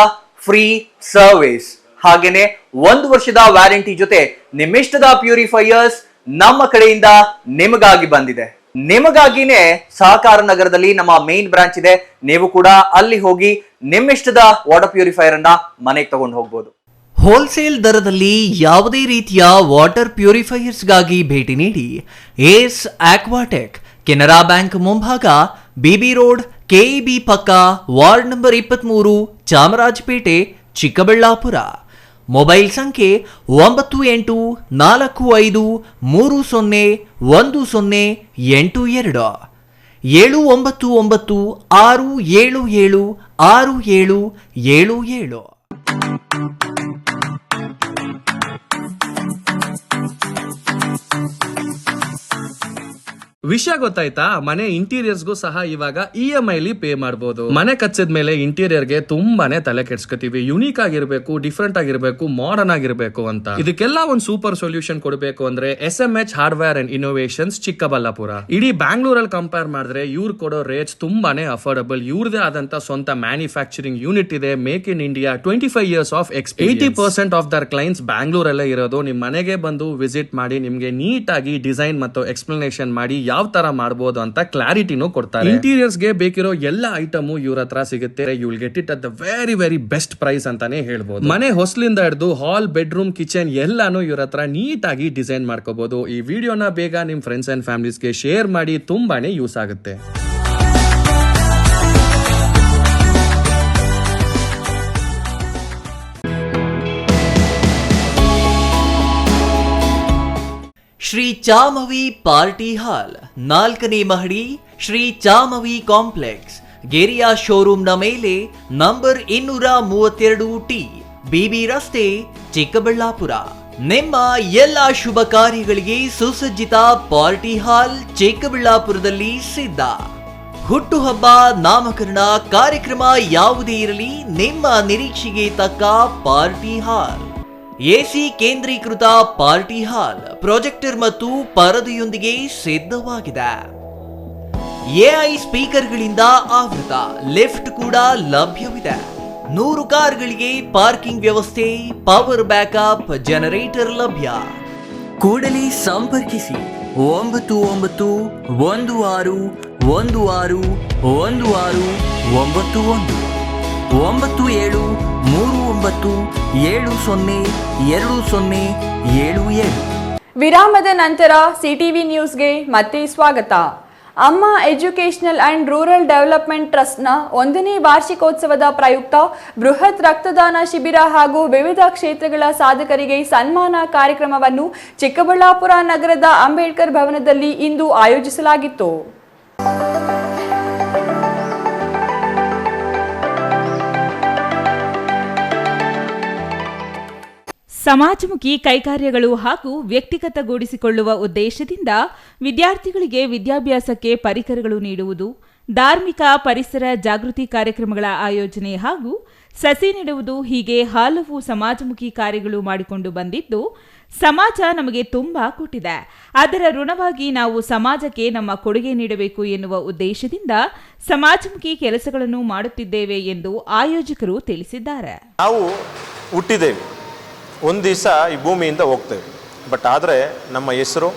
ಫ್ರೀ ಸರ್ವಿಸ್, ಹಾಗೇನೆ 1 ವರ್ಷದ ವ್ಯಾರಂಟಿ ಜೊತೆ ನಿಮ್ಮಿಷ್ಟದ ಪ್ಯೂರಿಫೈಯರ್ಸ್ ನಮ್ಮ ಕಡೆಯಿಂದ ನಿಮಗಾಗಿ ಬಂದಿದೆ. ನಿಮಗಾಗಿನೇ ಸಹಕಾರ ನಗರದಲ್ಲಿ ನಮ್ಮ ಮೇನ್ ಬ್ರಾಂಚ್ ಇದೆ. ನೀವು ಕೂಡ ಅಲ್ಲಿ ಹೋಗಿ ನಿಮ್ಮಿಷ್ಟದ ವಾಟರ್ ಪ್ಯೂರಿಫೈಯರ್ ಅನ್ನ ಮನೆಗೆ ತಗೊಂಡು ಹೋಗ್ಬೋದು. ಹೋಲ್ಸೇಲ್ ದರದಲ್ಲಿ ಯಾವುದೇ ರೀತಿಯ ವಾಟರ್ ಪ್ಯೂರಿಫೈಯರ್ಸ್ಗಾಗಿ ಭೇಟಿ ನೀಡಿ. ಏಸ್ ಆಕ್ವಾಟೆಕ್, ಕೆನರಾ ಬ್ಯಾಂಕ್ ಮುಂಭಾಗ, ಬಿಬಿ ರೋಡ್, ಕೆಇಬಿ ಪಕ್ಕ, ward number 23, Chamarajpet, Chikkaballapur. Mobile ಸಂಖ್ಯೆ 9840301082 79967767777. ವಿಷಯ ಗೊತ್ತಾಯ್ತಾ? ಮನೆ ಇಂಟೀರಿಯರ್ಸ್ಗೂ ಸಹ ಇವಾಗ EMI ಪೇ ಮಾಡಬಹುದು. ಮನೆ ಕಚ್ಚಿದ ಮೇಲೆ ಇಂಟೀರಿಯರ್ಗೆ ತುಂಬಾನೇ ತಲೆ ಕೆಡ್ಸ್ಕೊತೀವಿ. ಯುನೀಕ್ ಆಗಿರ್ಬೇಕು, ಡಿಫ್ರೆಂಟ್ ಆಗಿರ್ಬೇಕು, ಮಾಡರ್ನ್ ಆಗಿರ್ಬೇಕು ಅಂತ. ಇದಕ್ಕೆಲ್ಲ ಒಂದು ಸೂಪರ್ ಸೊಲ್ಯೂಷನ್ ಕೊಡಬೇಕು ಅಂದ್ರೆ SMH hardware and innovations Chikkaballapur. ಇಡೀ ಬ್ಯಾಂಗ್ಳೂರಲ್ಲಿ ಕಂಪೇರ್ ಮಾಡಿದ್ರೆ ಇವ್ರು ಕೊಡೋ ರೇಟ್ಸ್ ತುಂಬಾನೇ ಅಫೋರ್ಡಬಲ್. ಇವ್ರದೇ ಆದಂತ ಸ್ವಂತ ಮ್ಯಾನುಫ್ಯಾಕ್ಚರಿಂಗ್ ಯೂನಿಟ್ ಇದೆ. Make in India 25 years of experience. 80% of their clients ಬ್ಯಾಂಗ್ಳೂರಲ್ಲೇ ಇರೋದು. ನಿಮ್ ಮನೆಗೆ ಬಂದು ವಿಸಿಟ್ ಮಾಡಿ ನಿಮ್ಗೆ ನೀಟ್ ಆಗಿ ಡಿಸೈನ್ ಮತ್ತು ಎಕ್ಸ್ಪ್ಲನೇಷನ್ ಮಾಡಿ ಯಾವ ತರ ಮಾಡಬಹುದು ಅಂತ ಕ್ಲಾರಿಟಿನೂ ಕೊಡ್ತಾರೆ. ಇಂಟೀರಿಯರ್ಸ್ ಗೆ ಬೇಕಿರೋ ಎಲ್ಲ ಐಟಮ್ ಇವ್ರ ಹತ್ರ ಸಿಗುತ್ತೆ. You will get it at the very best price ಅಂತಾನೆ ಹೇಳ್ಬೋದು. ಮನೆ ಹೊಸಲಿಂದ ಹಿಡಿದು ಹಾಲ್, ಬೆಡ್ರೂಮ್, ಕಿಚನ್ ಎಲ್ಲಾನು ಇವ್ರ ಹತ್ರ ನೀಟ್ ಆಗಿ ಡಿಸೈನ್ ಮಾಡ್ಕೋಬಹುದು. ಈ ವಿಡಿಯೋನ ಬೇಗ ನಿಮ್ ಫ್ರೆಂಡ್ಸ್ ಅಂಡ್ ಫ್ಯಾಮಿಲೀಸ್ಗೆ ಶೇರ್ ಮಾಡಿ, ತುಂಬಾನೇ ಯೂಸ್ ಆಗುತ್ತೆ. ಶ್ರೀ ಚಾಮವಿ ಪಾರ್ಟಿ ಹಾಲ್ 4ನೇ ಮಹಡಿ, ಶ್ರೀ ಚಾಮವಿ ಕಾಂಪ್ಲೆಕ್ಸ್, ಗೆರಿಯಾ ಶೋರೂಮ್ನ ಮೇಲೆ, ನಂಬರ್ 232T, BB ರಸ್ತೆ, ಚಿಕ್ಕಬಳ್ಳಾಪುರ. ನಿಮ್ಮ ಎಲ್ಲ ಶುಭ ಕಾರ್ಯಗಳಿಗೆ ಸುಸಜ್ಜಿತ ಪಾರ್ಟಿ ಹಾಲ್ ಚಿಕ್ಕಬಳ್ಳಾಪುರದಲ್ಲಿ ಸಿದ್ಧ. ಹುಟ್ಟುಹಬ್ಬ, ನಾಮಕರಣ, ಕಾರ್ಯಕ್ರಮ ಯಾವುದೇ ಇರಲಿ, ನಿಮ್ಮ ನಿರೀಕ್ಷೆಗೆ ತಕ್ಕ ಪಾರ್ಟಿ ಹಾಲ್. AC ಕೇಂದ್ರೀಕೃತ ಪಾರ್ಟಿ ಹಾಲ್, ಪ್ರೊಜೆಕ್ಟರ್ ಮತ್ತು ಪರದೆಯೊಂದಿಗೆ ಸಿದ್ಧವಾಗಿದೆ. AI ಸ್ಪೀಕರ್ಗಳಿಂದ ಆವೃತ, ಲಿಫ್ಟ್ ಕೂಡ ಲಭ್ಯವಿದೆ. 100 ಕಾರ್ಗಳಿಗೆ ಪಾರ್ಕಿಂಗ್ ವ್ಯವಸ್ಥೆ, ಪವರ್ ಬ್ಯಾಕಪ್, ಜನರೇಟರ್ ಲಭ್ಯ. ಕೂಡಲೇ ಸಂಪರ್ಕಿಸಿ 9916161691 9739702077. ವಿರಾಮದ ನಂತರ ಸಿಟಿವಿ ನ್ಯೂಸ್ಗೆ ಮತ್ತೆ ಸ್ವಾಗತ. ಅಮ್ಮ ಎಜುಕೇಷನಲ್ ಅಂಡ್ ರೂರಲ್ ಡೆವಲಪ್ಮೆಂಟ್ ಟ್ರಸ್ಟ್ನ 1ನೇ ವಾರ್ಷಿಕೋತ್ಸವದ ಪ್ರಯುಕ್ತ ಬೃಹತ್ ರಕ್ತದಾನ ಶಿಬಿರ ಹಾಗೂ ವಿವಿಧ ಕ್ಷೇತ್ರಗಳ ಸಾಧಕರಿಗೆ ಸನ್ಮಾನ ಕಾರ್ಯಕ್ರಮವನ್ನು ಚಿಕ್ಕಬಳ್ಳಾಪುರ ನಗರದ ಅಂಬೇಡ್ಕರ್ ಭವನದಲ್ಲಿ ಇಂದು ಆಯೋಜಿಸಲಾಗಿತ್ತು. ಸಮಾಜಮುಖಿ ಕೈಕಾರ್ಯಗಳು ಹಾಗೂ ವ್ಯಕ್ತಿಗತಗೊಳಿಸಿಕೊಳ್ಳುವ ಉದ್ದೇಶದಿಂದ ವಿದ್ಯಾರ್ಥಿಗಳಿಗೆ ವಿದ್ಯಾಭ್ಯಾಸಕ್ಕೆ ಪರಿಕರಗಳು ನೀಡುವುದು, ಧಾರ್ಮಿಕ ಪರಿಸರ ಜಾಗೃತಿ ಕಾರ್ಯಕ್ರಮಗಳ ಆಯೋಜನೆ ಹಾಗೂ ಸಸಿ ನೆಡುವುದು ಹೀಗೆ ಹಲವು ಸಮಾಜಮುಖಿ ಕಾರ್ಯಗಳು ಮಾಡಿಕೊಂಡು ಬಂದಿದ್ದು, ಸಮಾಜ ನಮಗೆ ತುಂಬಾ ಕೊಟ್ಟಿದೆ. ಅದರ ಋಣವಾಗಿ ನಾವು ಸಮಾಜಕ್ಕೆ ನಮ್ಮ ಕೊಡುಗೆ ನೀಡಬೇಕು ಎನ್ನುವ ಉದ್ದೇಶದಿಂದ ಸಮಾಜಮುಖಿ ಕೆಲಸಗಳನ್ನು ಮಾಡುತ್ತಿದ್ದೇವೆ ಎಂದು ಆಯೋಜಕರು ತಿಳಿಸಿದ್ದಾರೆ. ನಾವು ಹುಟ್ಟಿದ್ದೇವೆ, ಒಂದು ದಿವಸ ಈ ಭೂಮಿಯಿಂದ ಹೋಗ್ತೇವೆ. ಬಟ್ ಆದರೆ ನಮ್ಮ ಹೆಸರು,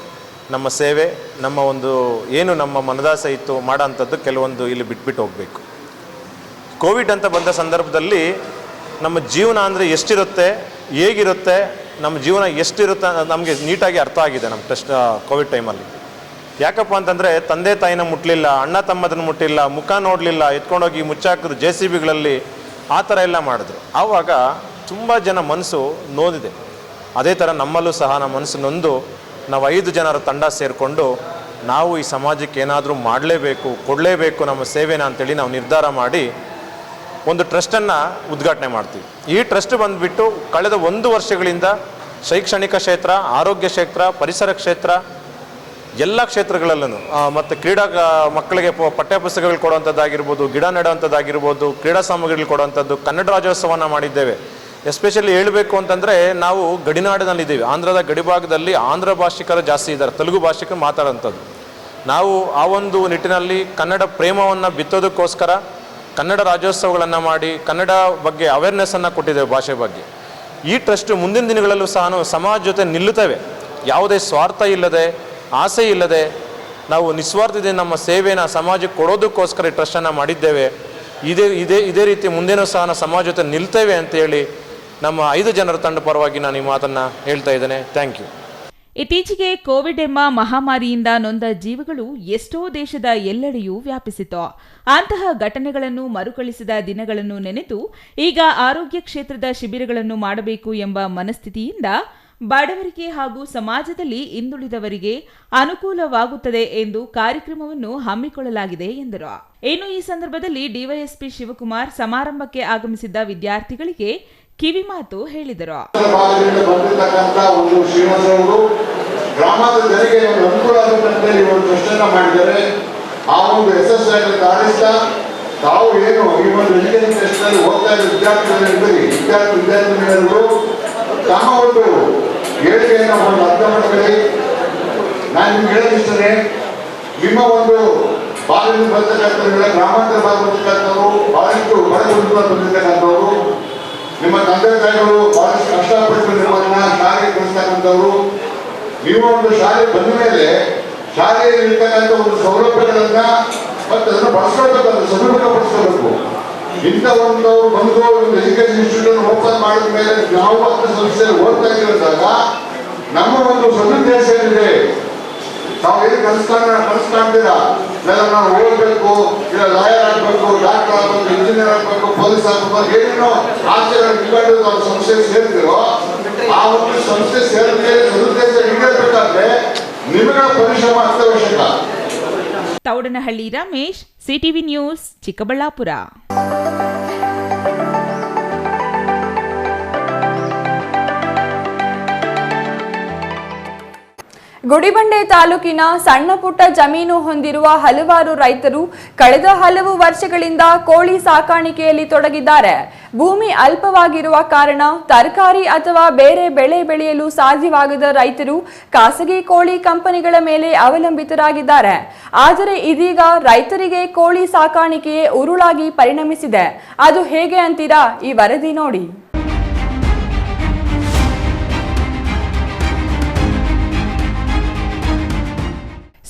ನಮ್ಮ ಸೇವೆ, ನಮ್ಮ ಒಂದು ಏನು ನಮ್ಮ ಮನದಾಸೆ ಇತ್ತು ಮಾಡೋಂಥದ್ದು ಕೆಲವೊಂದು ಇಲ್ಲಿ ಬಿಟ್ಬಿಟ್ಟು ಹೋಗಬೇಕು. ಕೋವಿಡ್ ಅಂತ ಬಂದ ಸಂದರ್ಭದಲ್ಲಿ ನಮ್ಮ ಜೀವನ ಅಂದರೆ ಎಷ್ಟಿರುತ್ತೆ, ಹೇಗಿರುತ್ತೆ, ನಮ್ಮ ಜೀವನ ಎಷ್ಟಿರುತ್ತೆ ನಮಗೆ ನೀಟಾಗಿ ಅರ್ಥ ಆಗಿದೆ ನಮ್ಮ ಟೆಸ್ಟ್ ಕೋವಿಡ್ ಟೈಮಲ್ಲಿ. ಯಾಕಪ್ಪ ಅಂತಂದರೆ ತಂದೆ ತಾಯಿನ ಮುಟ್ಟಲಿಲ್ಲ, ಅಣ್ಣ ತಮ್ಮದನ್ನು ಮುಟ್ಟಿಲ್ಲ, ಮುಖ ನೋಡಲಿಲ್ಲ, ಎತ್ಕೊಂಡೋಗಿ ಮುಚ್ಚಾಕಿದ್ರು JCBಗಳಲ್ಲಿ, ಆ ಥರ ಎಲ್ಲ ಮಾಡಿದ್ರು. ಆವಾಗ ತುಂಬ ಜನ ಮನಸ್ಸು ನೋದಿದೆ. ಅದೇ ಥರ ನಮ್ಮಲ್ಲೂ ಸಹ ನಮ್ಮ ಮನಸ್ಸು ನೊಂದು ನಾವು 5 ಜನರ ತಂಡ ಸೇರಿಕೊಂಡು ನಾವು ಈ ಸಮಾಜಕ್ಕೆ ಏನಾದರೂ ಮಾಡಲೇಬೇಕು, ಕೊಡಲೇಬೇಕು ನಮ್ಮ ಸೇವೆನ ಅಂತೇಳಿ ನಾವು ನಿರ್ಧಾರ ಮಾಡಿ ಒಂದು ಟ್ರಸ್ಟನ್ನು ಉದ್ಘಾಟನೆ ಮಾಡ್ತೀವಿ. ಈ ಟ್ರಸ್ಟ್ ಬಂದುಬಿಟ್ಟು ಕಳೆದ 1 ವರ್ಷಗಳಿಂದ ಶೈಕ್ಷಣಿಕ ಕ್ಷೇತ್ರ, ಆರೋಗ್ಯ ಕ್ಷೇತ್ರ, ಪರಿಸರ ಕ್ಷೇತ್ರ ಎಲ್ಲ ಕ್ಷೇತ್ರಗಳಲ್ಲೂ ಮತ್ತು ಕ್ರೀಡಾ ಮಕ್ಕಳಿಗೆ ಪಠ್ಯಪುಸ್ತಕಗಳು ಕೊಡುವಂಥದ್ದಾಗಿರ್ಬೋದು, ಗಿಡ ನೆಡುವಂಥದ್ದಾಗಿರ್ಬೋದು, ಕ್ರೀಡಾ ಸಾಮಗ್ರಿಗಳು ಕೊಡುವಂಥದ್ದು, ಕನ್ನಡ ರಾಜ್ಯೋತ್ಸವನ ಮಾಡಿದ್ದೇವೆ. ಎಸ್ಪೆಷಲಿ ಹೇಳಬೇಕು ಅಂತಂದರೆ ನಾವು ಗಡಿನಾಡಿನಲ್ಲಿದ್ದೀವಿ. ಆಂಧ್ರದ ಗಡಿಭಾಗದಲ್ಲಿ ಆಂಧ್ರ ಭಾಷಿಕರು ಜಾಸ್ತಿ ಇದ್ದಾರೆ, ತೆಲುಗು ಭಾಷಿಕರು ಮಾತಾಡೋಂಥದ್ದು. ನಾವು ಆ ಒಂದು ನಿಟ್ಟಿನಲ್ಲಿ ಕನ್ನಡ ಪ್ರೇಮವನ್ನು ಬಿತ್ತೋದಕ್ಕೋಸ್ಕರ ಕನ್ನಡ ರಾಜ್ಯೋತ್ಸವಗಳನ್ನು ಮಾಡಿ ಕನ್ನಡ ಬಗ್ಗೆ ಅವೇರ್ನೆಸ್ಸನ್ನು ಕೊಟ್ಟಿದ್ದೇವೆ, ಭಾಷೆ ಬಗ್ಗೆ. ಈ ಟ್ರಸ್ಟ್ ಮುಂದಿನ ದಿನಗಳಲ್ಲೂ ಸಹ ಸಮಾಜ ಜೊತೆ ನಿಲ್ಲುತ್ತೇವೆ. ಯಾವುದೇ ಸ್ವಾರ್ಥ ಇಲ್ಲದೆ, ಆಸೆ ಇಲ್ಲದೆ ನಾವು ನಿಸ್ವಾರ್ಥದಿಂದ ನಮ್ಮ ಸೇವೆನ ಸಮಾಜಕ್ಕೆ ಕೊಡೋದಕ್ಕೋಸ್ಕರ ಈ ಟ್ರಸ್ಟನ್ನು ಮಾಡಿದ್ದೇವೆ. ಇದೇ ರೀತಿ ಮುಂದೇನೂ ಸಹ ಸಮಾಜ ಜೊತೆ ನಿಲ್ತೇವೆ ಅಂತೇಳಿ ನಮ್ಮ 5 ಜನರ ತಂಡ ಪರವಾಗಿ ನಾನು ಈ ಮಾತನ್ನು ಹೇಳ್ತಾ ಇದ್ದೇನೆ. Thank you. ಇತ್ತೀಚೆಗೆ ಕೋವಿಡ್ ಎಂಬ ಮಹಾಮಾರಿಯಿಂದ ನೊಂದ ಜೀವಗಳು ಎಷ್ಟೋ ದೇಶದ ಎಲ್ಲೆಡೆಯೂ ವ್ಯಾಪಿಸಿತು. ಅಂತಹ ಘಟನೆಗಳನ್ನು ಮರುಕಳಿಸಿದ ದಿನಗಳನ್ನು ನೆನೆದು ಈಗ ಆರೋಗ್ಯ ಕ್ಷೇತ್ರದ ಶಿಬಿರಗಳನ್ನು ಮಾಡಬೇಕು ಎಂಬ ಮನಸ್ಥಿತಿಯಿಂದ ಬಡವರಿಗೆ ಹಾಗೂ ಸಮಾಜದಲ್ಲಿ ಹಿಂದುಳಿದವರಿಗೆ ಅನುಕೂಲವಾಗುತ್ತದೆ ಎಂದು ಕಾರ್ಯಕ್ರಮವನ್ನು ಹಮ್ಮಿಕೊಳ್ಳಲಾಗಿದೆ ಎಂದರು. ಇನ್ನು ಈ ಸಂದರ್ಭದಲ್ಲಿ ಡಿವೈಎಸ್ಪಿ ಶಿವಕುಮಾರ್ ಸಮಾರಂಭಕ್ಕೆ ಆಗಮಿಸಿದ್ದ ವಿದ್ಯಾರ್ಥಿಗಳಿಗೆ ಕಿವಿಮಾತು ಹೇಳಿದರು. ಗ್ರಾಮದ ಜನರಿಗೆ ಒಂದು ಅನುಕೂಲ ಆಗುತ್ತಂತೆ ಈ ಒಂದು ಟ್ರಸ್ಟನ್ನು ಮಾಡಿದ್ದಾರೆ. ಆ ಒಂದು ಯಶಸ್ವಿಯಾಗಿ ಆರಿಸ್ತಾ ತಾವು ಏನು ಈ ಒಂದು ಎಜುಕೇಶನ್ ಟ್ರಸ್ಟ್ನಲ್ಲಿ ಓದ್ತಾ ಇದ್ದ ವಿದ್ಯಾರ್ಥಿನಿಯರು ತಮ್ಮ ಒಂದು ಹೇಳಿಕೆಯನ್ನು ಒಂದು ಅರ್ಥ ಮಾಡ್ಕೊಳ್ಳಿ. ನಾನು ನಿಮ್ಗೆ ಹೇಳೋದಿಷ್ಟೇ, ನಿಮ್ಮ ಒಂದು ಭಾಗದಿಂದ ಬರ್ತಕ್ಕಂಥವ್ರಿಗೆಲ್ಲ ಗ್ರಾಮಾಂತರ ಭಾಗ ಬರ್ತಕ್ಕಂಥವ್ರು ಬಹಳಷ್ಟು ಬಡ ಕುಟುಂಬ ಬಂದಿರ್ತಕ್ಕಂಥವ್ರು, ನಿಮ್ಮ ತಂದೆ ತಾಯಿಗಳು ಬಹಳಷ್ಟು ಕಷ್ಟಪಟ್ಟು ನಿಮ್ಮನ್ನ ಶಾಲೆಗೆ ಕಳಿಸ್ತಕ್ಕಂಥವ್ರು. ನೀವು ಒಂದು ಶಾಲೆ ಬಂದ ಮೇಲೆ ಶಾಲೆಯಲ್ಲಿ ಇರ್ತಕ್ಕಂಥ ಒಂದು ಸೌಲಭ್ಯಗಳನ್ನ ಮತ್ತೆ ಅದನ್ನು ಬಳಸ್ಕೊಳ್ಬೇಕು, ಅದನ್ನು ಸದುಪಯೋಗಪಡಿಸ್ಕೋಬೇಕು. ಇಂಥ ಒಂದು ಬಂದು ಒಂದು ಎಜುಕೇಶನ್ ಇನ್ಸ್ಟಿಟ್ಯೂಟ್ ಓಪನ್ ಮಾಡಿದ ಮೇಲೆ ನಾವು ಹತ್ತು ಸಂಸ್ಥೆಯಲ್ಲಿ ಓದ್ತಾ ಇದ್ದಾಗ ನಮ್ಮ ಒಂದು ಸದುದ್ದೇಶ ಏನಿದೆ, ನಾವು ಏನು ಕಲಿಸ್ಕೊಂತೀರಾ, ಇಲ್ಲ ನಾವು ಓದಬೇಕು, ಇಲ್ಲ ಲಾಯರ್ ಆಗಬೇಕು, ಡಾಕ್ಟರ್ ಆಗಬೇಕು, ಇಂಜಿನಿಯರ್ ಆಗಬೇಕು, ಪೊಲೀಸ್ ಆಗಬೇಕು, ಏನೇನೋ ಆಸೆಗಳು ಇಟ್ಕೊಂಡು ನಾವು ಸಂಸ್ಥೆಗೆ ಸೇರ್ತೀರೋ ಆ ಒಂದು ಸಂಸ್ಥೆ ಸೇರಿದ ಮೇಲೆ ಸದುದ್ದೇಶ ಈಡೇರಬೇಕಾದ್ರೆ ನಿಮಗಳ ಪರಿಶ್ರಮ ಅತ್ಯವಶ್ಯಕ. Thoudanahalli Ramesh, CTV news, Chikkaballapur. ಗುಡಿಬಂಡೆ ತಾಲೂಕಿನ ಸಣ್ಣ ಪುಟ್ಟ ಜಮೀನು ಹೊಂದಿರುವ ಹಲವಾರು ರೈತರು ಕಳೆದ ಹಲವು ವರ್ಷಗಳಿಂದ ಕೋಳಿ ಸಾಕಾಣಿಕೆಯಲ್ಲಿ ತೊಡಗಿದ್ದಾರೆ. ಭೂಮಿ ಅಲ್ಪವಾಗಿರುವ ಕಾರಣ ತರಕಾರಿ ಅಥವಾ ಬೇರೆ ಬೆಳೆ ಬೆಳೆಯಲು ಸಾಧ್ಯವಾಗದ ರೈತರು ಖಾಸಗಿ ಕೋಳಿ ಕಂಪನಿಗಳ ಮೇಲೆ ಅವಲಂಬಿತರಾಗಿದ್ದಾರೆ. ಆದರೆ ಇದೀಗ ರೈತರಿಗೆ ಕೋಳಿ ಸಾಕಾಣಿಕೆಯೇ ಉರುಳಾಗಿ ಪರಿಣಮಿಸಿದೆ. ಅದು ಹೇಗೆ ಅಂತೀರಾ? ಈ ವರದಿ ನೋಡಿ.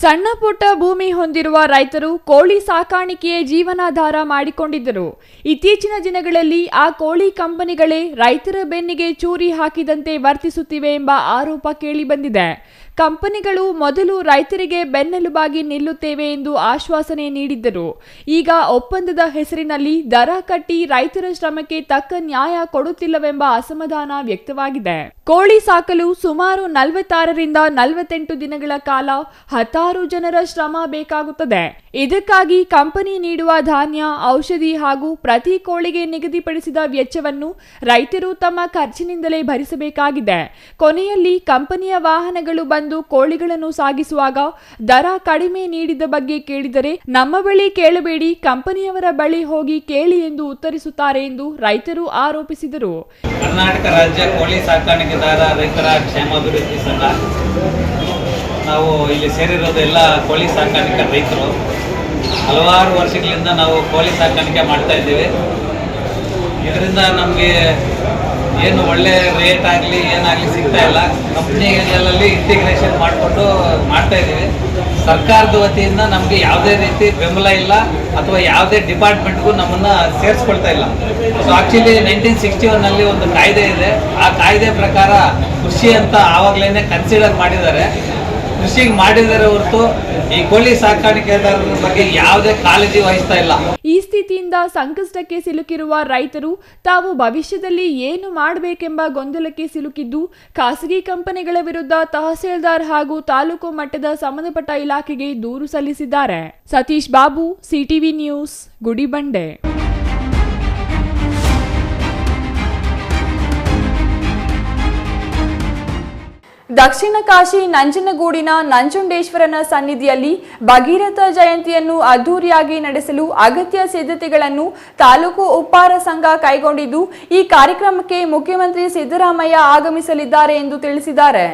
ಸಣ್ಣ ಪುಟ್ಟ ಭೂಮಿ ಹೊಂದಿರುವ ರೈತರು ಕೋಳಿ ಸಾಕಾಣಿಕೆಯೇ ಜೀವನಾಧಾರ ಮಾಡಿಕೊಂಡಿದ್ದರು. ಇತ್ತೀಚಿನ ದಿನಗಳಲ್ಲಿ ಆ ಕೋಳಿ ಕಂಪನಿಗಳೇ ರೈತರ ಬೆನ್ನಿಗೆ ಚೂರಿ ಹಾಕಿದಂತೆ ವರ್ತಿಸುತ್ತಿವೆ ಎಂಬ ಆರೋಪ ಕೇಳಿಬಂದಿದೆ. ಕಂಪನಿಗಳು ಮೊದಲು ರೈತರಿಗೆ ಬೆನ್ನೆಲುಬಾಗಿ ನಿಲ್ಲುತ್ತೇವೆ ಎಂದು ಆಶ್ವಾಸನೆ ನೀಡಿದ್ದರು. ಈಗ ಒಪ್ಪಂದದ ಹೆಸರಿನಲ್ಲಿ ದರ ಕಟ್ಟಿ ರೈತರ ಶ್ರಮಕ್ಕೆ ತಕ್ಕ ನ್ಯಾಯ ಕೊಡುತ್ತಿಲ್ಲವೆಂಬ ಅಸಮಾಧಾನ ವ್ಯಕ್ತವಾಗಿದೆ. ಕೋಳಿ ಸಾಕಲು ಸುಮಾರು 46ರಿಂದ 48 ದಿನಗಳ ಕಾಲ 10 ಜನರ ಶ್ರಮ ಬೇಕಾಗುತ್ತದೆ. ಇದಕ್ಕಾಗಿ ಕಂಪನಿ ನೀಡುವ ಧಾನ್ಯ, ಔಷಧಿ ಹಾಗೂ ಪ್ರತಿ ಕೋಳಿಗೆ ನಿಗದಿಪಡಿಸಿದ ವೆಚ್ಚವನ್ನು ರೈತರು ತಮ್ಮ ಖರ್ಚಿನಿಂದಲೇ ಭರಿಸಬೇಕಾಗಿದೆ. ಕೊನೆಯಲ್ಲಿ ಕಂಪನಿಯ ವಾಹನಗಳು ಬಂದು ಕೋಳಿಗಳನ್ನು ಸಾಗಿಸುವಾಗ ದರ ಕಡಿಮೆ ನೀಡಿದ ಬಗ್ಗೆ ಕೇಳಿದರೆ ನಮ್ಮ ಬಳಿ ಕೇಳಬೇಡಿ, ಕಂಪನಿಯವರ ಬಳಿ ಹೋಗಿ ಕೇಳಿ ಎಂದು ಉತ್ತರಿಸುತ್ತಾರೆ ಎಂದು ರೈತರು ಆರೋಪಿಸಿದರು. ಕರ್ನಾಟಕ ರಾಜ್ಯ ಕೋಳಿ ಸಾಕಾಣಿಕೆದಾರ ರೈತರ ಕ್ಷೇಮಾಭಿವೃದ್ಧಿ ಸಂಘ, ನಾವು ಇಲ್ಲಿ ಸೇರಿರೋದು ಎಲ್ಲ ಕೋಳಿ ಸಾಕಾಣಿಕೆ ರೈತರು. ಹಲವಾರು ವರ್ಷಗಳಿಂದ ನಾವು ಕೋಳಿ ಸಾಕಾಣಿಕೆ ಮಾಡ್ತಾ ಇದ್ದೀವಿ. ಇದರಿಂದ ನಮಗೆ ಏನು ಒಳ್ಳೆ ರೇಟ್ ಆಗಲಿ ಏನಾಗಲಿ ಸಿಗ್ತಾ ಇಲ್ಲ. ಕಂಪ್ನಿಗಳಲ್ಲಿ ಇಂಟಿಗ್ರೇಷನ್ ಮಾಡಿಕೊಂಡು ಮಾಡ್ತಾ ಇದ್ದೀವಿ. ಸರ್ಕಾರದ ವತಿಯಿಂದ ನಮಗೆ ಯಾವುದೇ ರೀತಿ ಬೆಂಬಲ ಇಲ್ಲ ಅಥವಾ ಯಾವುದೇ ಡಿಪಾರ್ಟ್ಮೆಂಟ್ಗೂ ನಮ್ಮನ್ನು ಸೇರಿಸ್ಕೊಳ್ತಾ ಇಲ್ಲ. ಸೊ ಆ್ಯಕ್ಚುಲಿ 1961ನಲ್ಲಿ ಒಂದು ಕಾಯ್ದೆ ಇದೆ. ಆ ಕಾಯ್ದೆ ಪ್ರಕಾರ ಕೃಷಿ ಅಂತ ಆವಾಗಲೇ ಕನ್ಸಿಡರ್ ಮಾಡಿದ್ದಾರೆ. ಕೃಷಿಗೆ ಮಾಡಿದರೆ ಹೊರತು ಈ ಕೋಳಿ ಸಾಕಾಣಿಕೆದಾರರ ಬಗ್ಗೆ ಯಾವುದೇ ಕಾಳಜಿ ವಹಿಸ್ತಾ ಇಲ್ಲ. ಈ ಸ್ಥಿತಿಯಿಂದ ಸಂಕಷ್ಟಕ್ಕೆ ಸಿಲುಕಿರುವ ರೈತರು ತಾವು ಭವಿಷ್ಯದಲ್ಲಿ ಏನು ಮಾಡಬೇಕೆಂಬ ಗೊಂದಲಕ್ಕೆ ಸಿಲುಕಿದ್ದು ಖಾಸಗಿ ಕಂಪನಿಗಳ ವಿರುದ್ಧ ತಹಸೀಲ್ದಾರ್ ಹಾಗೂ ತಾಲೂಕು ಮಟ್ಟದ ಸಂಬಂಧಪಟ್ಟ ಇಲಾಖೆಗೆ ದೂರು ಸಲ್ಲಿಸಿದ್ದಾರೆ. Satish Babu, CTV news, Gudibande. ದಕ್ಷಿಣ ಕಾಶಿ ನಂಜನಗೂಡಿನ ನಂಜುಂಡೇಶ್ವರನ ಸನ್ನಿಧಿಯಲ್ಲಿ ಭಗೀರಥ ಜಯಂತಿಯನ್ನು ಅದ್ದೂರಿಯಾಗಿ ನಡೆಸಲು ಅಗತ್ಯ ಸಿದ್ಧತೆಗಳನ್ನು ತಾಲೂಕು ಉಪ್ಪಾರ ಸಂಘ ಕೈಗೊಂಡಿದ್ದು, ಈ ಕಾರ್ಯಕ್ರಮಕ್ಕೆ ಮುಖ್ಯಮಂತ್ರಿ ಸಿದ್ದರಾಮಯ್ಯ ಆಗಮಿಸಲಿದ್ದಾರೆ ಎಂದು ತಿಳಿಸಿದ್ದಾರೆ.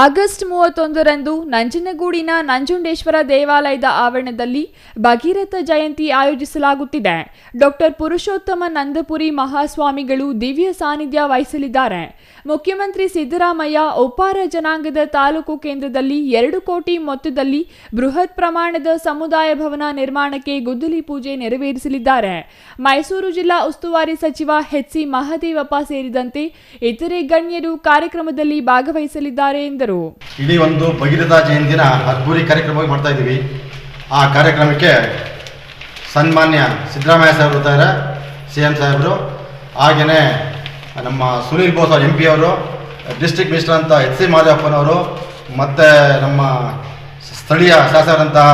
ಆಗಸ್ಟ್ 31ರಂದು ನಂಜನಗೂಡಿನ ನಂಜುಂಡೇಶ್ವರ ದೇವಾಲಯದ ಆವರಣದಲ್ಲಿ ಭಗೀರಥ ಜಯಂತಿ ಆಯೋಜಿಸಲಾಗುತ್ತಿದೆ. ಡಾಕ್ಟರ್ ಪುರುಷೋತ್ತಮ ನಂದಪುರಿ ಮಹಾಸ್ವಾಮಿಗಳು ದಿವ್ಯ ಸಾನ್ನಿಧ್ಯ ವಹಿಸಲಿದ್ದಾರೆ. ಮುಖ್ಯಮಂತ್ರಿ ಸಿದ್ದರಾಮಯ್ಯ ಉಪ್ಪಾರ ಜನಾಂಗದ ತಾಲೂಕು ಕೇಂದ್ರದಲ್ಲಿ 2 ಕೋಟಿ ಮೊತ್ತದಲ್ಲಿ ಬೃಹತ್ ಪ್ರಮಾಣದ ಸಮುದಾಯ ಭವನ ನಿರ್ಮಾಣಕ್ಕೆ ಗುದ್ದಲಿ ಪೂಜೆ ನೆರವೇರಿಸಲಿದ್ದಾರೆ. ಮೈಸೂರು ಜಿಲ್ಲಾ ಉಸ್ತುವಾರಿ ಸಚಿವ ಎಚ್.ಸಿ. ಮಹದೇವಪ್ಪ ಸೇರಿದಂತೆ ಇತರೆ ಗಣ್ಯರು ಕಾರ್ಯಕ್ರಮದಲ್ಲಿ ಭಾಗವಹಿಸಲಿದ್ದಾರೆ ಎಂದರು. ಇಡೀ ಒಂದು ಭಗೀರಥ ಜಯಂತಿನ ಅದ್ಭುತ ಕಾರ್ಯಕ್ರಮವಾಗಿ ಮಾಡ್ತಾ ಇದ್ದೀವಿ. ಆ ಕಾರ್ಯಕ್ರಮಕ್ಕೆ ಸನ್ಮಾನ್ಯ ಸಿದ್ದರಾಮಯ್ಯ ಸಾಹೇಬರು ಇರ್ತಾರೆ, CM ಸಾಹೇಬರು, ಹಾಗೆಯೇ ನಮ್ಮ ಸುನೀಲ್ ಬೋಸ್ ಅವರು MP ಅವರು, ಡಿಸ್ಟ್ರಿಕ್ಟ್ ಮಿನಿಸ್ಟರ್ ಅಂತ ಎಚ್.ಸಿ. ಮಹದೇವಪ್ಪನವರು, ಮತ್ತು ನಮ್ಮ ಸ್ಥಳೀಯ ಶಾಸಕರಂತಹ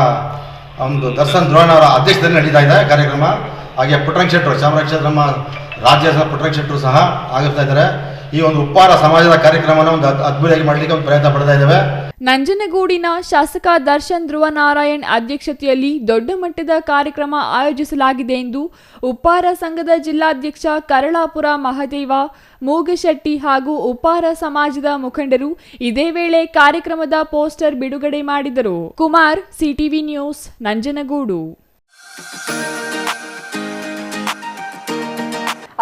ಒಂದು ದರ್ಶನ್ ದ್ರೋಣ ಅವರ ಅಧ್ಯಕ್ಷತೆಯಲ್ಲಿ ನಡೀತಾ ಇದೆ ಕಾರ್ಯಕ್ರಮ. ಹಾಗೆ ಪುಟ್ಟರಂಗ ಶೆಟ್ಟರು ಚಾಮರಾಜ ಕ್ಷೇತ್ರ ನಮ್ಮ ರಾಜ್ಯ ಪುಟ್ಟರಂಗ ಶೆಟ್ಟರು ಸಹ ಆಗಿರ್ತಾ ಇದ್ದಾರೆ. ಈ ಒಂದು ಉಪ್ಪಾರ ಸಮಾಜದ ಕಾರ್ಯಕ್ರಮನ ಒಂದು ಅದ್ಭುತವಾಗಿ ಮಾಡಲಿಕ್ಕೆ ಒಂದು ಪ್ರಯತ್ನ ಪಡ್ತಾ ಇದ್ದೇವೆ. ನಂಜನಗೂಡಿನ ಶಾಸಕ ದರ್ಶನ್ ಧ್ರುವನಾರಾಯಣ್ ಅಧ್ಯಕ್ಷತೆಯಲ್ಲಿ ದೊಡ್ಡ ಮಟ್ಟದ ಕಾರ್ಯಕ್ರಮ ಆಯೋಜಿಸಲಾಗಿದೆ ಎಂದು ಉಪ್ಪಾರ ಸಂಘದ ಜಿಲ್ಲಾಧ್ಯಕ್ಷ ಕರಳಾಪುರ ಮಹದೇವ ಮೂಗಶೆಟ್ಟಿ ಹಾಗೂ ಉಪ್ಪಾರ ಸಮಾಜದ ಮುಖಂಡರು ಇದೇ ವೇಳೆ ಕಾರ್ಯಕ್ರಮದ ಪೋಸ್ಟರ್ ಬಿಡುಗಡೆ ಮಾಡಿದರು. Kumar, CTV news, Nanjangud.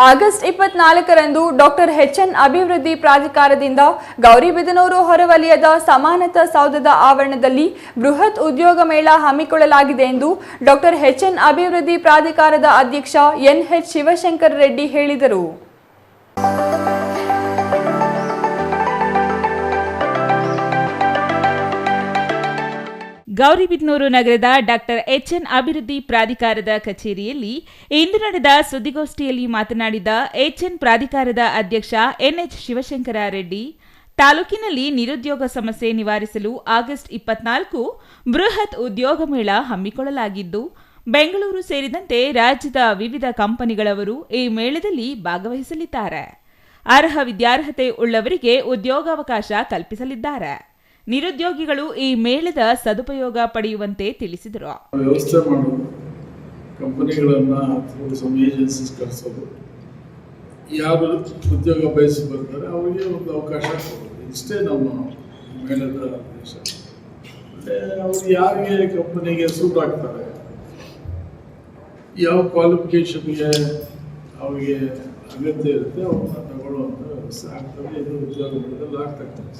August 24ರಂದು ಡಾಕ್ಟರ್ ಎಚ್.ಎನ್. ಅಭಿವೃದ್ಧಿ ಪ್ರಾಧಿಕಾರದಿಂದ ಗೌರಿಬಿದನೂರು ಹೊರವಲಯದ ಸಮಾನತಾ ಸೌಧದ ಆವರಣದಲ್ಲಿ ಬೃಹತ್ ಉದ್ಯೋಗ ಮೇಳ ಹಮ್ಮಿಕೊಳ್ಳಲಾಗಿದೆ ಎಂದು ಡಾಕ್ಟರ್ ಎಚ್.ಎನ್. ಅಭಿವೃದ್ಧಿ ಪ್ರಾಧಿಕಾರದ ಅಧ್ಯಕ್ಷ ಎನ್.ಎಚ್. ಶಿವಶಂಕರ ರೆಡ್ಡಿ ಹೇಳಿದರು. ಗೌರಿಬಿದನೂರು ನಗರದ ಡಾಕ್ಟರ್ ಎಚ್.ಎನ್. ಅಭಿವೃದ್ಧಿ ಪ್ರಾಧಿಕಾರದ ಕಚೇರಿಯಲ್ಲಿ ಇಂದು ನಡೆದ ಸುದ್ದಿಗೋಷ್ಠಿಯಲ್ಲಿ ಮಾತನಾಡಿದ ಎಚ್.ಎನ್. ಪ್ರಾಧಿಕಾರದ ಅಧ್ಯಕ್ಷ ಎನ್.ಎಚ್. ಶಿವಶಂಕರ ರೆಡ್ಡಿ, ತಾಲೂಕಿನಲ್ಲಿ ನಿರುದ್ಯೋಗ ಸಮಸ್ಯೆ ನಿವಾರಿಸಲು ಆಗಸ್ಟ್ 24 ಬೃಹತ್ ಉದ್ಯೋಗ ಮೇಳ ಹಮ್ಮಿಕೊಳ್ಳಲಾಗಿದ್ದು, ಬೆಂಗಳೂರು ಸೇರಿದಂತೆ ರಾಜ್ಯದ ವಿವಿಧ ಕಂಪನಿಗಳವರು ಈ ಮೇಳದಲ್ಲಿ ಭಾಗವಹಿಸಲಿದ್ದಾರೆ. ಅರ್ಹ ವಿದ್ಯಾರ್ಹತೆ ಉಳ್ಳವರಿಗೆ ಉದ್ಯೋಗಾವಕಾಶ ಕಲ್ಪಿಸಲಿದ್ದಾರೆ. ನಿರುದ್ಯೋಗಿಗಳು ಈ ಮೇಳದ ಸದುಪಯೋಗ ಪಡೆಯುವಂತೆ ತಿಳಿಸಿದರು. ವ್ಯವಸ್ಥೆ ಮಾಡೋದು, ಕಂಪನಿಗಳನ್ನು ಸಮ್ ಏಜೆನ್ಸೀಸ್ ಕರೆಸೋದು, ಯಾರು ಉದ್ಯೋಗ ಬಯಸಿ ಬರ್ತಾರೆ ಅವರಿಗೆ ಒಂದು ಅವಕಾಶ ಕೊಡೋದು, ಇಷ್ಟೇ ನಮ್ಮ ಮೇಳದ ಉದ್ದೇಶ. ಅವ್ರು ಯಾರಿಗೆ ಕಂಪನಿಗೆ ಸೂಟ್ ಆಗ್ತಾರೆ, ಯಾವ ಕ್ವಾಲಿಫಿಕೇಷನ್ಗೆ ಅವರಿಗೆ ಅಗತ್ಯ ಇರುತ್ತೆ ಅವ್ರನ್ನ ತಗೊಳ್ಳುವಂಥ ವ್ಯವಸ್ಥೆ ಆಗ್ತದೆ. ಇದು ಉದ್ಯೋಗ ಮೇಳದಲ್ಲಿ ಆಗ್ತಕ್ಕಂಥ.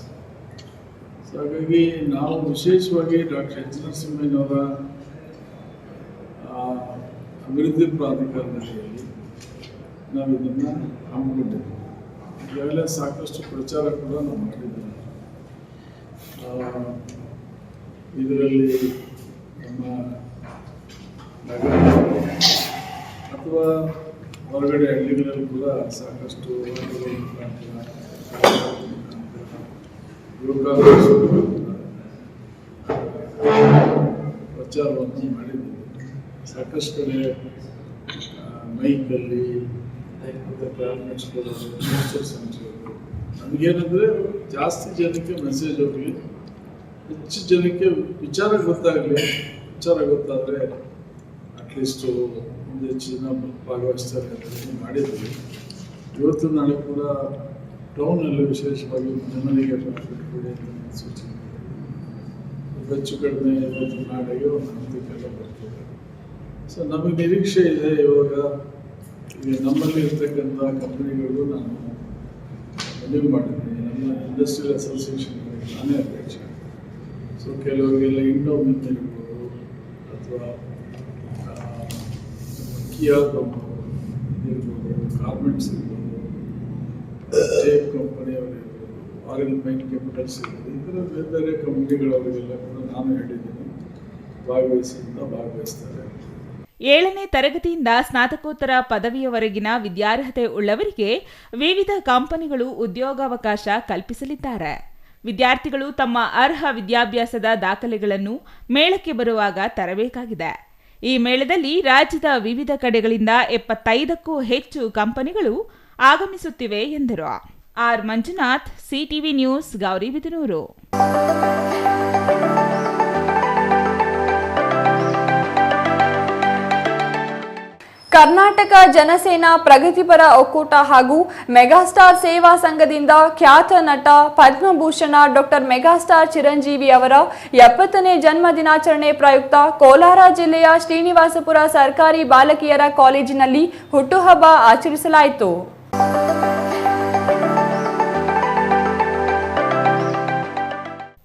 ಸೊ ಹಾಗಾಗಿ ನಾವು ವಿಶೇಷವಾಗಿ ಡಾಕ್ಟರ್ ಎಚ್. ನರಸಿಂಹಯ್ಯನವರ ಅಭಿವೃದ್ಧಿ ಪ್ರಾಧಿಕಾರದಲ್ಲಿ ನಾವು ಇದನ್ನು ಹಮ್ಮಿಕೊಂಡಿದ್ದೀವಿ. ಈಗಾಗಲೇ ಸಾಕಷ್ಟು ಪ್ರಚಾರ ಕೂಡ ನಾವು ಮಾಡಿದ್ದೇವೆ. ಇದರಲ್ಲಿ ನಮ್ಮ ನಗರ ಅಥವಾ ಹೊರಗಡೆ ಹಳ್ಳಿಗಳಲ್ಲಿ ಕೂಡ ಸಾಕಷ್ಟು ಪ್ರಚಾರವನ್ನು ಮಾಡಿದ್ದೀವಿ. ಸಾಕಷ್ಟು ಕಡೆ ಮೈಕಲ್ಲಿ ಮತ್ತು ಪ್ಯಾರಾಮೆಟ್ಸ್ಗಳು, ಪೋಸ್ಟರ್ಸ್ ಹಂಚೋದು. ನಮಗೇನೆಂದರೆ ಜಾಸ್ತಿ ಜನಕ್ಕೆ ಮೆಸೇಜ್ ಹೋಗಲಿ, ಹೆಚ್ಚು ಜನಕ್ಕೆ ವಿಚಾರ ಗೊತ್ತಾಗಲಿ. ವಿಚಾರ ಗೊತ್ತಾದರೆ ಅಟ್ಲೀಸ್ಟು ಒಂದು ಹೆಚ್ಚು ಜನ ಭಾಗವಹಿಸ್ತಾರೆ ಅಂತ ಮಾಡಿದ್ವಿ. ಇವತ್ತು ನಾಳೆ ಕೂಡ ಟೌನಲ್ಲಿ ವಿಶೇಷವಾಗಿ ಜನರಿಗೆ ಪ್ರಾಫಿಟ್ ಕೊಡಿ ಅಂತ ಸೂಚನೆ ಹೆಚ್ಚು ಕಡಿಮೆ ಇವತ್ತು ನಾಳೆಗೆ ಒಂದು ಹಂತಕ್ಕೆಲ್ಲ ಬರ್ತದೆ. ಸೊ ನಮಗೆ ನಿರೀಕ್ಷೆ ಇದೆ. ಇವಾಗ ಈಗ ನಮ್ಮಲ್ಲಿ ಇರ್ತಕ್ಕಂಥ ಕಂಪನಿಗಳಿಗೂ ನಾನು ಮನವಿ ಮಾಡಿದ್ದೀನಿ. ನಮ್ಮ ಇಂಡಸ್ಟ್ರಿಯಲ್ ಅಸೋಸಿಯೇಷನ್ಗಳಿಗೆ ನಾನೇ ಅಧ್ಯಕ್ಷ. ಸೊ ಕೆಲವರಿಗೆಲ್ಲ ಇಂಡೋಮಿನ್ ಇರ್ಬೋದು ಅಥವಾ ಕಿಯಾ ಕಂಪನಿ ಇರ್ಬೋದು, ಗಾರ್ಮೆಂಟ್ಸ್ ಇರ್ಬೋದು, ಟೇಪ್ ಕಂಪನಿಯವರು ಇರ್ಬೋದು, ಆಯಿಲ್ ಮೈನ್ ಕೆಮಿಕಲ್ಸ್ ಇರ್ಬೋದು, ಈ ಥರ ಬೇರೆ ಬೇರೆ ಕಂಪನಿಗಳವರಿಗೆಲ್ಲ ಕೂಡ ನಾನು ಹೇಳಿದ್ದೀನಿ ಭಾಗವಹಿಸ್ತಾರೆ. 7ನೇ ತರಗತಿಯಿಂದ ಸ್ನಾತಕೋತ್ತರ ಪದವಿಯವರೆಗಿನ ವಿದ್ಯಾರ್ಹತೆ ಉಳ್ಳವರಿಗೆ ವಿವಿಧ ಕಂಪನಿಗಳು ಉದ್ಯೋಗಾವಕಾಶ ಕಲ್ಪಿಸಲಿದ್ದಾರೆ. ವಿದ್ಯಾರ್ಥಿಗಳು ತಮ್ಮ ಅರ್ಹ ವಿದ್ಯಾಭ್ಯಾಸದ ದಾಖಲೆಗಳನ್ನು ಮೇಳಕ್ಕೆ ಬರುವಾಗ ತರಬೇಕಾಗಿದೆ. ಈ ಮೇಳದಲ್ಲಿ ರಾಜ್ಯದ ವಿವಿಧ ಕಡೆಗಳಿಂದ 75ಕ್ಕೂ ಹೆಚ್ಚು ಕಂಪನಿಗಳು ಆಗಮಿಸುತ್ತಿವೆ ಎಂದರು. R Manjunath, CTV news, Gauribidanur. Karnataka Janasena Pragatipara Okkoota ಹಾಗೂ ಮೆಗಾಸ್ಟಾರ್ ಸೇವಾ ಸಂಘದಿಂದ ಖ್ಯಾತ ನಟ ಪದ್ಮಭೂಷಣ ಡಾಕ್ಟರ್ ಮೆಗಾಸ್ಟಾರ್ ಚಿರಂಜೀವಿ ಅವರ 70ನೇ ಜನ್ಮ ದಿನಾಚರಣೆ ಪ್ರಯುಕ್ತ ಕೋಲಾರ ಜಿಲ್ಲೆಯ ಶ್ರೀನಿವಾಸಪುರ ಸರ್ಕಾರಿ ಬಾಲಕಿಯರ ಕಾಲೇಜಿನಲ್ಲಿ ಹುಟ್ಟುಹಬ್ಬ ಆಚರಿಸಲಾಯಿತು.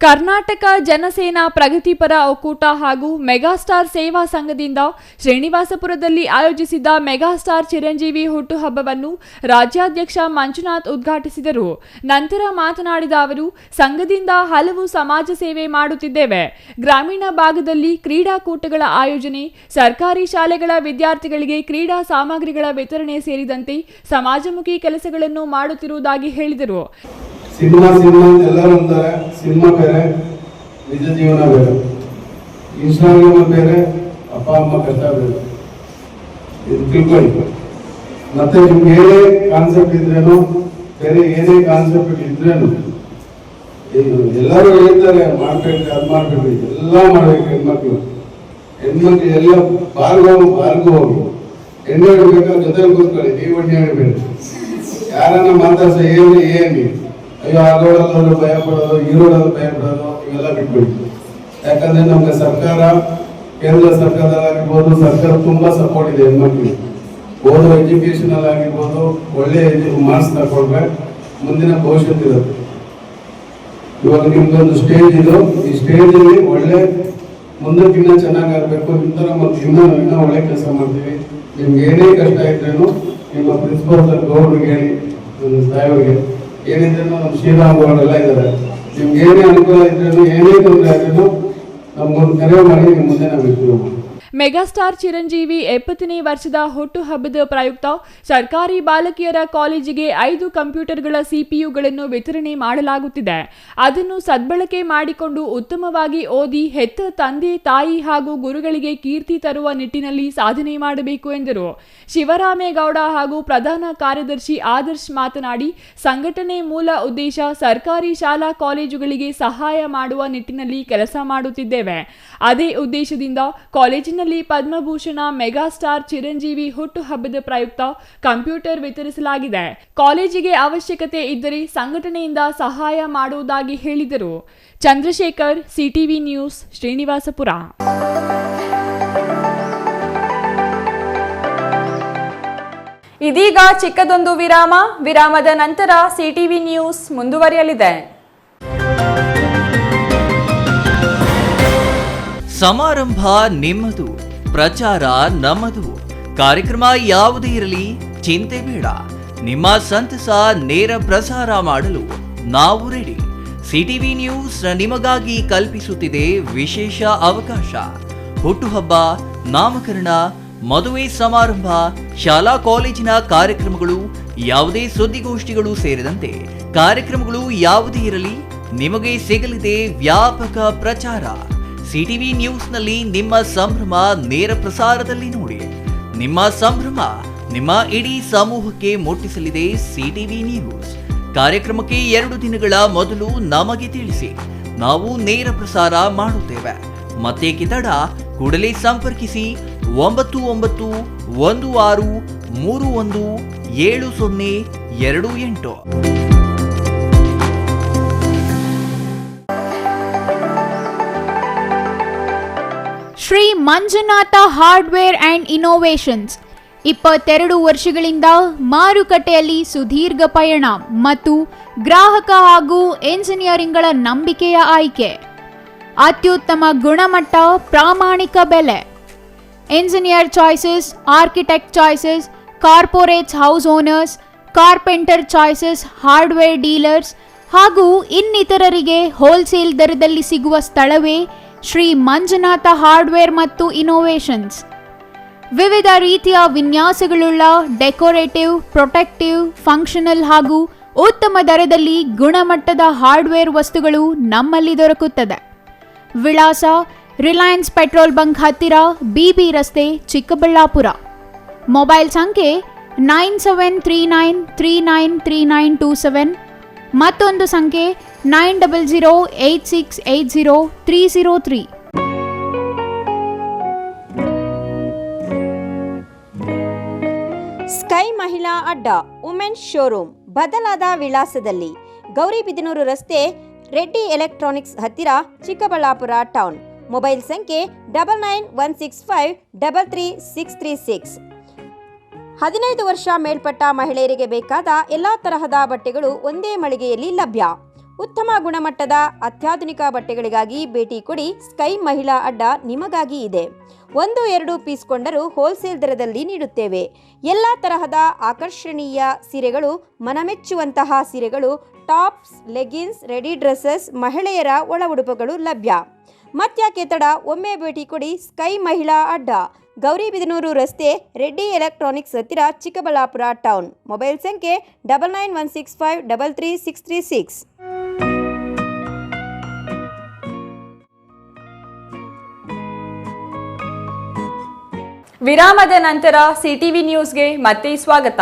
ಕರ್ನಾಟಕ ಜನಸೇನಾ ಪ್ರಗತಿಪರ ಒಕ್ಕೂಟ ಹಾಗೂ ಮೆಗಾಸ್ಟಾರ್ ಸೇವಾ ಸಂಘದಿಂದ ಶ್ರೀನಿವಾಸಪುರದಲ್ಲಿ ಆಯೋಜಿಸಿದ್ದ ಮೆಗಾಸ್ಟಾರ್ ಚಿರಂಜೀವಿ ಹುಟ್ಟುಹಬ್ಬವನ್ನು ರಾಜ್ಯಾಧ್ಯಕ್ಷ ಮಂಜುನಾಥ್ ಉದ್ಘಾಟಿಸಿದರು. ನಂತರ ಮಾತನಾಡಿದ ಅವರು, ಸಂಘದಿಂದ ಹಲವು ಸಮಾಜ ಸೇವೆ ಮಾಡುತ್ತಿದ್ದೇವೆ. ಗ್ರಾಮೀಣ ಭಾಗದಲ್ಲಿ ಕ್ರೀಡಾಕೂಟಗಳ ಆಯೋಜನೆ, ಸರ್ಕಾರಿ ಶಾಲೆಗಳ ವಿದ್ಯಾರ್ಥಿಗಳಿಗೆ ಕ್ರೀಡಾ ಸಾಮಗ್ರಿಗಳ ವಿತರಣೆ ಸೇರಿದಂತೆ ಸಮಾಜಮುಖಿ ಕೆಲಸಗಳನ್ನು ಮಾಡುತ್ತಿರುವುದಾಗಿ ಹೇಳಿದರು. ಸಿನಿಮಾ ಎಲ್ಲರೂ ಅಂತಾರೆ, ಸಿನಿಮಾ ಬೇರೆ, ನಿಜ ಜೀವನ ಬೇರೆ, ಇನ್ಸ್ಟಾಗ್ರಾಮ್ ಬೇರೆ, ಅಪ್ಪ ಅಮ್ಮ ಕಥೆ ಬೇರೆ. ಇದು ತಿಳ್ಕೊಳ್ಳಿ. ಮತ್ತೆ ನಿಮ್ಗೆ ಏನೇ ಕಾನ್ಸೆಪ್ಟ್ ಇದ್ರೇನು, ಬೇರೆ ಏನೇ ಕಾನ್ಸೆಪ್ಟ್ ಇದ್ರೇನು, ಎಲ್ಲರೂ ಹೇಳ್ತಾರೆ ಮಾಡ್ಬೇಕು, ಅದು ಮಾಡ್ಬೇಕು, ಎಲ್ಲ ಮಾಡ್ಬೇಕು. ಹೆಣ್ಮಕ್ಳು ಎಲ್ಲ ಬಾರ್ಗೋ ಎಣ್ಣೆ ಹೊಡಿಬೇಕಾದ್ರೆ ಜೊತೆ ಕೂತ್ಕೊಳ್ಳಿ, ನೀವು ಎಣ್ಣೆ ಹೊಡಿಬೇಡಿ. ಯಾರನ್ನ ಮಾತಾಡ್ಸ ಏನಿ ಅಯ್ಯೋ ಆಗೋಡಲ್ಲವರು ಭಯ ಪಡೋದು, ಈರೋಡಲ್ಲಿ ಭಯ ಪಡೋದು, ಇವೆಲ್ಲ ಬಿಟ್ಬಿಡಿ. ಯಾಕಂದ್ರೆ ನಮ್ಗೆ ಸರ್ಕಾರ, ಕೇಂದ್ರ ಸರ್ಕಾರದಲ್ಲಾಗಿರ್ಬೋದು, ಸರ್ಕಾರ ತುಂಬಾ ಸಪೋರ್ಟ್ ಇದೆ ಹೆಣ್ಮಕ್ಳಿಗೆ. ಓದೋ ಎಜುಕೇಶನ್ ಅಲ್ಲಿ ಆಗಿರ್ಬೋದು, ಒಳ್ಳೆ ಮಾರ್ಕ್ಸ್ ತಗೊಂಡ್ರೆ ಮುಂದಿನ ಭವಿಷ್ಯತ್ ಇರುತ್ತೆ. ಇವಾಗ ನಿಮ್ದೊಂದು ಸ್ಟೇಜ್ ಇದು, ಈ ಸ್ಟೇಜ್ ಅಲ್ಲಿ ಒಳ್ಳೆ ಮುಂದಕ್ಕಿನ್ನ ಚೆನ್ನಾಗಾಗಬೇಕು. ಇನ್ನೂ ಒಳ್ಳೆ ಕೆಲಸ ಮಾಡ್ತೀವಿ. ನಿಮ್ಗೆ ಏನೇ ಕಷ್ಟ ಇದ್ರೇನು ನಿಮ್ಮ ಪ್ರಿನ್ಸಿಪಲ್ ಸರ್ ಗೌಡ್ರಿಗೆ ಹೇಳಿ, ನನ್ನ ಸಾಹೇಬ್ರಿಗೆ ಏನಿದ್ರೇನು, ನಮ್ಮ ಶ್ರೀರಾಮ್ ಗೌಡ್ರೆಲ್ಲ ಇದ್ದಾರೆ. ನಿಮ್ಗೆ ಏನೇ ಅನುಕೂಲ ಇದ್ರೇನು, ಏನೇ ತೊಂದರೆ ಆದ್ರೇನು ನಮ್ಗೊಂದು ಕರೆ ಮಾಡಿ, ನಿಮ್ಮ ಮುಂದೆ ನಾವು ಇರ್ತೀವಿ. ಮೆಗಾಸ್ಟಾರ್ ಚಿರಂಜೀವಿ 70ನೇ ವರ್ಷದ ಹುಟ್ಟುಹಬ್ಬದ ಪ್ರಯುಕ್ತ ಸರ್ಕಾರಿ ಬಾಲಕಿಯರ ಕಾಲೇಜಿಗೆ 5 ಕಂಪ್ಯೂಟರ್ಗಳ ಸಿಪಿಯುಗಳನ್ನು ವಿತರಣೆ ಮಾಡಲಾಗುತ್ತಿದೆ. ಅದನ್ನು ಸದ್ಬಳಕೆ ಮಾಡಿಕೊಂಡು ಉತ್ತಮವಾಗಿ ಓದಿ ಹೆತ್ತ ತಂದೆ ತಾಯಿ ಹಾಗೂ ಗುರುಗಳಿಗೆ ಕೀರ್ತಿ ತರುವ ನಿಟ್ಟಿನಲ್ಲಿ ಸಾಧನೆ ಮಾಡಬೇಕು ಎಂದರು. ಶಿವರಾಮೇಗೌಡ ಹಾಗೂ ಪ್ರಧಾನ ಕಾರ್ಯದರ್ಶಿ ಆದರ್ಶ್ ಮಾತನಾಡಿ, ಸಂಘಟನೆ ಮೂಲ ಉದ್ದೇಶ ಸರ್ಕಾರಿ ಶಾಲಾ ಕಾಲೇಜುಗಳಿಗೆ ಸಹಾಯ ಮಾಡುವ ನಿಟ್ಟಿನಲ್ಲಿ ಕೆಲಸ ಮಾಡುತ್ತಿದ್ದೇವೆ. ಅದೇ ಉದ್ದೇಶದಿಂದ ಕಾಲೇಜಿನ ಪದ್ಮಭೂಷಣ ಮೆಗಾಸ್ಟಾರ್ ಚಿರಂಜೀವಿ ಹುಟ್ಟುಹಬ್ಬದ ಪ್ರಯುಕ್ತ ಕಂಪ್ಯೂಟರ್ ವಿತರಿಸಲಾಗಿದೆ. ಕಾಲೇಜಿಗೆ ಅವಶ್ಯಕತೆ ಇದ್ದರೆ ಸಂಘಟನೆಯಿಂದ ಸಹಾಯ ಮಾಡುವುದಾಗಿ ಹೇಳಿದರು. Chandrashekhar, CTV news, Srinivaspur. ಇದೀಗ ಚಿಕ್ಕದೊಂದು ವಿರಾಮದ ನಂತರ ಸಿಟಿವಿ ನ್ಯೂಸ್ ಮುಂದುವರಿಯಲಿದೆ. ಸಮಾರಂಭ ನಿಮ್ಮದು, ಪ್ರಚಾರ ನಮ್ಮದು. ಕಾರ್ಯಕ್ರಮ ಯಾವುದೇ ಇರಲಿ ಚಿಂತೆ ಬೇಡ. ನಿಮ್ಮ ಸಂತಸ ನೇರ ಪ್ರಸಾರ ಮಾಡಲು ನಾವು ರೆಡಿ. ಸಿಟಿವಿ ನ್ಯೂಸ್ ನಿಮಗಾಗಿ ಕಲ್ಪಿಸುತ್ತಿದೆ ವಿಶೇಷ ಅವಕಾಶ. ಹುಟ್ಟುಹಬ್ಬ, ನಾಮಕರಣ, ಮದುವೆ ಸಮಾರಂಭ, ಶಾಲಾ ಕಾಲೇಜಿನ ಕಾರ್ಯಕ್ರಮಗಳು, ಯಾವುದೇ ಸುದ್ದಿಗೋಷ್ಠಿಗಳು ಸೇರಿದಂತೆ ಕಾರ್ಯಕ್ರಮಗಳು ಯಾವುದೇ ಇರಲಿ ನಿಮಗೆ ಸಿಗಲಿದೆ ವ್ಯಾಪಕ ಪ್ರಚಾರ. ಸಿಟಿವಿ ನ್ಯೂಸ್ನಲ್ಲಿ ನಿಮ್ಮ ಸಂಭ್ರಮ ನೇರ ಪ್ರಸಾರದಲ್ಲಿ ನೋಡಿ. ನಿಮ್ಮ ಸಂಭ್ರಮ ನಿಮ್ಮ ಇಡೀ ಸಮೂಹಕ್ಕೆ ಮುಟ್ಟಿಸಲಿದೆ ಸಿಟಿವಿ ನ್ಯೂಸ್. ಕಾರ್ಯಕ್ರಮಕ್ಕೆ 2 ದಿನಗಳ ಮೊದಲು ನಮಗೆ ತಿಳಿಸಿ, ನಾವು ನೇರ ಪ್ರಸಾರ ಮಾಡುತ್ತೇವೆ. ಮತ್ತೇಕೆ ತಡ, ಕೂಡಲೇ ಸಂಪರ್ಕಿಸಿ 9916317028. Shri Manjunatha hardware and innovations 22 ವರ್ಷಗಳಿಂದ ಮಾರುಕಟ್ಟೆಯಲ್ಲಿ ಸುದೀರ್ಘ ಪಯಣ ಮತ್ತು ಗ್ರಾಹಕ ಹಾಗೂ ಎಂಜಿನಿಯರಿಂಗ್ಗಳ ನಂಬಿಕೆಯ ಆಯ್ಕೆ. ಅತ್ಯುತ್ತಮ ಗುಣಮಟ್ಟ, ಪ್ರಾಮಾಣಿಕ ಬೆಲೆ. Engineer choices, architect choices, corporates house owners, carpenter choices, hardware dealers ಹಾಗೂ ಇನ್ನಿತರರಿಗೆ ಹೋಲ್ಸೇಲ್ ದರದಲ್ಲಿ ಸಿಗುವ ಸ್ಥಳವೇ ಶ್ರೀ ಮಂಜುನಾಥ ಹಾರ್ಡ್ವೇರ್ ಮತ್ತು ಇನ್ನೋವೇಷನ್ಸ್. ವಿವಿಧ ರೀತಿಯ ವಿನ್ಯಾಸಗಳುಳ್ಳ ಡೆಕೋರೇಟಿವ್, ಪ್ರೊಟೆಕ್ಟಿವ್, ಫಂಕ್ಷನಲ್ ಹಾಗೂ ಉತ್ತಮ ದರದಲ್ಲಿ ಗುಣಮಟ್ಟದ ಹಾರ್ಡ್ವೇರ್ ವಸ್ತುಗಳು ನಮ್ಮಲ್ಲಿ ದೊರಕುತ್ತದೆ. ವಿಳಾಸ: ರಿಲಯನ್ಸ್ ಪೆಟ್ರೋಲ್ ಬಂಕ್ ಹತ್ತಿರ, ಬಿಬಿ ರಸ್ತೆ, ಚಿಕ್ಕಬಳ್ಳಾಪುರ. ಮೊಬೈಲ್ ಸಂಖ್ಯೆ 9739393927. ಮತ್ತೊಂದು ಸಂಖ್ಯೆ 9008680303. ಸ್ಕೈ ಮಹಿಳಾ ಅಡ್ಡ ವುಮೆನ್ಸ್ ಶೋರೂಮ್ ಬದಲಾದ ವಿಳಾಸದಲ್ಲಿ, ಗೌರಿಬಿದನೂರು ರಸ್ತೆ, ರೆಡ್ಡಿ ಎಲೆಕ್ಟ್ರಾನಿಕ್ಸ್ ಹತ್ತಿರ, ಚಿಕ್ಕಬಳ್ಳಾಪುರ ಟೌನ್. ಮೊಬೈಲ್ ಸಂಖ್ಯೆ 9916533636. 15 ವರ್ಷ ಮೇಲ್ಪಟ್ಟ ಮಹಿಳೆಯರಿಗೆ ಬೇಕಾದ ಎಲ್ಲ ತರಹದ ಬಟ್ಟೆಗಳು ಒಂದೇ ಮಳಿಗೆಯಲ್ಲಿ ಲಭ್ಯ. ಉತ್ತಮ ಗುಣಮಟ್ಟದ ಅತ್ಯಾಧುನಿಕ ಬಟ್ಟೆಗಳಿಗಾಗಿ ಭೇಟಿ ಕೊಡಿ. ಸ್ಕೈ ಮಹಿಳಾ ಅಡ್ಡ ನಿಮಗಾಗಿ ಇದೆ. 1-2 ಪೀಸ್ ಕೊಂಡರೂ ಹೋಲ್ಸೇಲ್ ದರದಲ್ಲಿ ನೀಡುತ್ತೇವೆ. ಎಲ್ಲ ತರಹದ ಆಕರ್ಷಣೀಯ ಸೀರೆಗಳು, ಮನಮೆಚ್ಚುವಂತಹ ಸೀರೆಗಳು, ಟಾಪ್ಸ್, ಲೆಗಿನ್ಸ್, ರೆಡಿ ಡ್ರೆಸ್ಸಸ್, ಮಹಿಳೆಯರ ಒಳ ಉಡುಪುಗಳು ಲಭ್ಯ. ಮತ್ಯಾಕೆ ತಡ, ಒಮ್ಮೆ ಭೇಟಿ ಕೊಡಿ. ಸ್ಕೈ ಮಹಿಳಾ ಅಡ್ಡ, ಗೌರಿಬಿದನೂರು ರಸ್ತೆ, ರೆಡ್ಡಿ ಎಲೆಕ್ಟ್ರಾನಿಕ್ಸ್ ಹತ್ತಿರ, ಚಿಕ್ಕಬಳ್ಳಾಪುರ ಟೌನ್. ಮೊಬೈಲ್ ಸಂಖ್ಯೆ 9916533636. ವಿರಾಮದ ನಂತರ ಸಿಟಿವಿ ನ್ಯೂಸ್ಗೆ ಮತ್ತೆ ಸ್ವಾಗತ.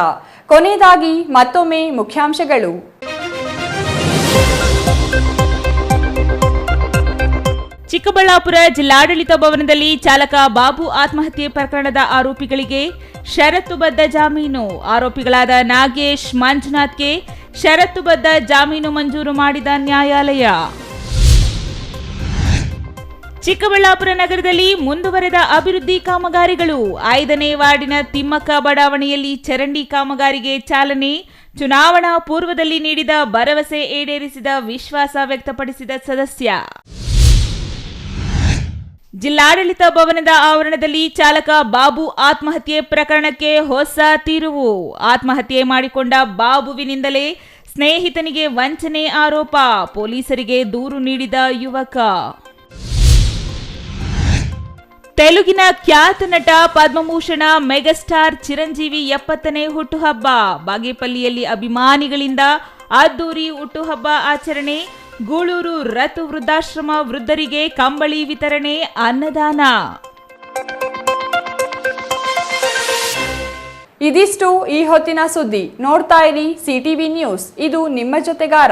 ಕೊನೆಯದಾಗಿ ಮತ್ತೊಮ್ಮೆ ಮುಖ್ಯಾಂಶಗಳು. ಚಿಕ್ಕಬಳ್ಳಾಪುರ ಜಿಲ್ಲಾಡಳಿತ ಭವನದಲ್ಲಿ ಚಾಲಕ ಬಾಬು ಆತ್ಮಹತ್ಯೆ ಪ್ರಕರಣದ ಆರೋಪಿಗಳಿಗೆ ಷರತ್ತುಬದ್ಧ ಜಾಮೀನು. ಆರೋಪಿಗಳಾದ ನಾಗೇಶ್, ಮಂಜುನಾಥ್ಗೆ ಷರತ್ತುಬದ್ಧ ಜಾಮೀನು ಮಂಜೂರು ಮಾಡಿದ ನ್ಯಾಯಾಲಯ. ಚಿಕ್ಕಬಳ್ಳಾಪುರ ನಗರದಲ್ಲಿ ಮುಂದುವರೆದ ಅಭಿವೃದ್ಧಿ ಕಾಮಗಾರಿಗಳು. 5ನೇ ವಾರ್ಡಿನ ತಿಮ್ಮಕ್ಕ ಬಡಾವಣೆಯಲ್ಲಿ ಚರಂಡಿ ಕಾಮಗಾರಿಗೆ ಚಾಲನೆ. ಚುನಾವಣಾ ಪೂರ್ವದಲ್ಲಿ ನೀಡಿದ ಭರವಸೆ ಈಡೇರಿಸಿದ ವಿಶ್ವಾಸ ವ್ಯಕ್ತಪಡಿಸಿದ ಸದಸ್ಯ. ಜಿಲ್ಲಾಡಳಿತ ಭವನದ ಆವರಣದಲ್ಲಿ ಚಾಲಕ ಬಾಬು ಆತ್ಮಹತ್ಯೆ ಪ್ರಕರಣಕ್ಕೆ ಹೊಸ ತಿರುವು. ಆತ್ಮಹತ್ಯೆ ಮಾಡಿಕೊಂಡ ಬಾಬುವಿನಿಂದಲೇ ಸ್ನೇಹಿತನಿಗೆ ವಂಚನೆ ಆರೋಪ. ಪೊಲೀಸರಿಗೆ ದೂರು ನೀಡಿದ ಯುವಕ. ತೆಲುಗಿನ ಖ್ಯಾತ ನಟ ಪದ್ಮಭೂಷಣ ಮೆಗಾಸ್ಟಾರ್ ಚಿರಂಜೀವಿ 70ನೇ ಹುಟ್ಟುಹಬ್ಬ. ಬಾಗೇಪಲ್ಲಿಯಲ್ಲಿ ಅಭಿಮಾನಿಗಳಿಂದ ಅದ್ದೂರಿ ಹುಟ್ಟುಹಬ್ಬ ಆಚರಣೆ. ಗೂಳೂರು ರತು ವೃದ್ಧಾಶ್ರಮ ವೃದ್ಧರಿಗೆ ಕಂಬಳಿ ವಿತರಣೆ, ಅನ್ನದಾನ. ಇದಿಷ್ಟು ಈ ಹೊತ್ತಿನ ಸುದ್ದಿ. ನೋಡ್ತಾ ಇರಿ ಸಿಟಿವಿ ನ್ಯೂಸ್, ಇದು ನಿಮ್ಮ ಜೊತೆಗಾರ.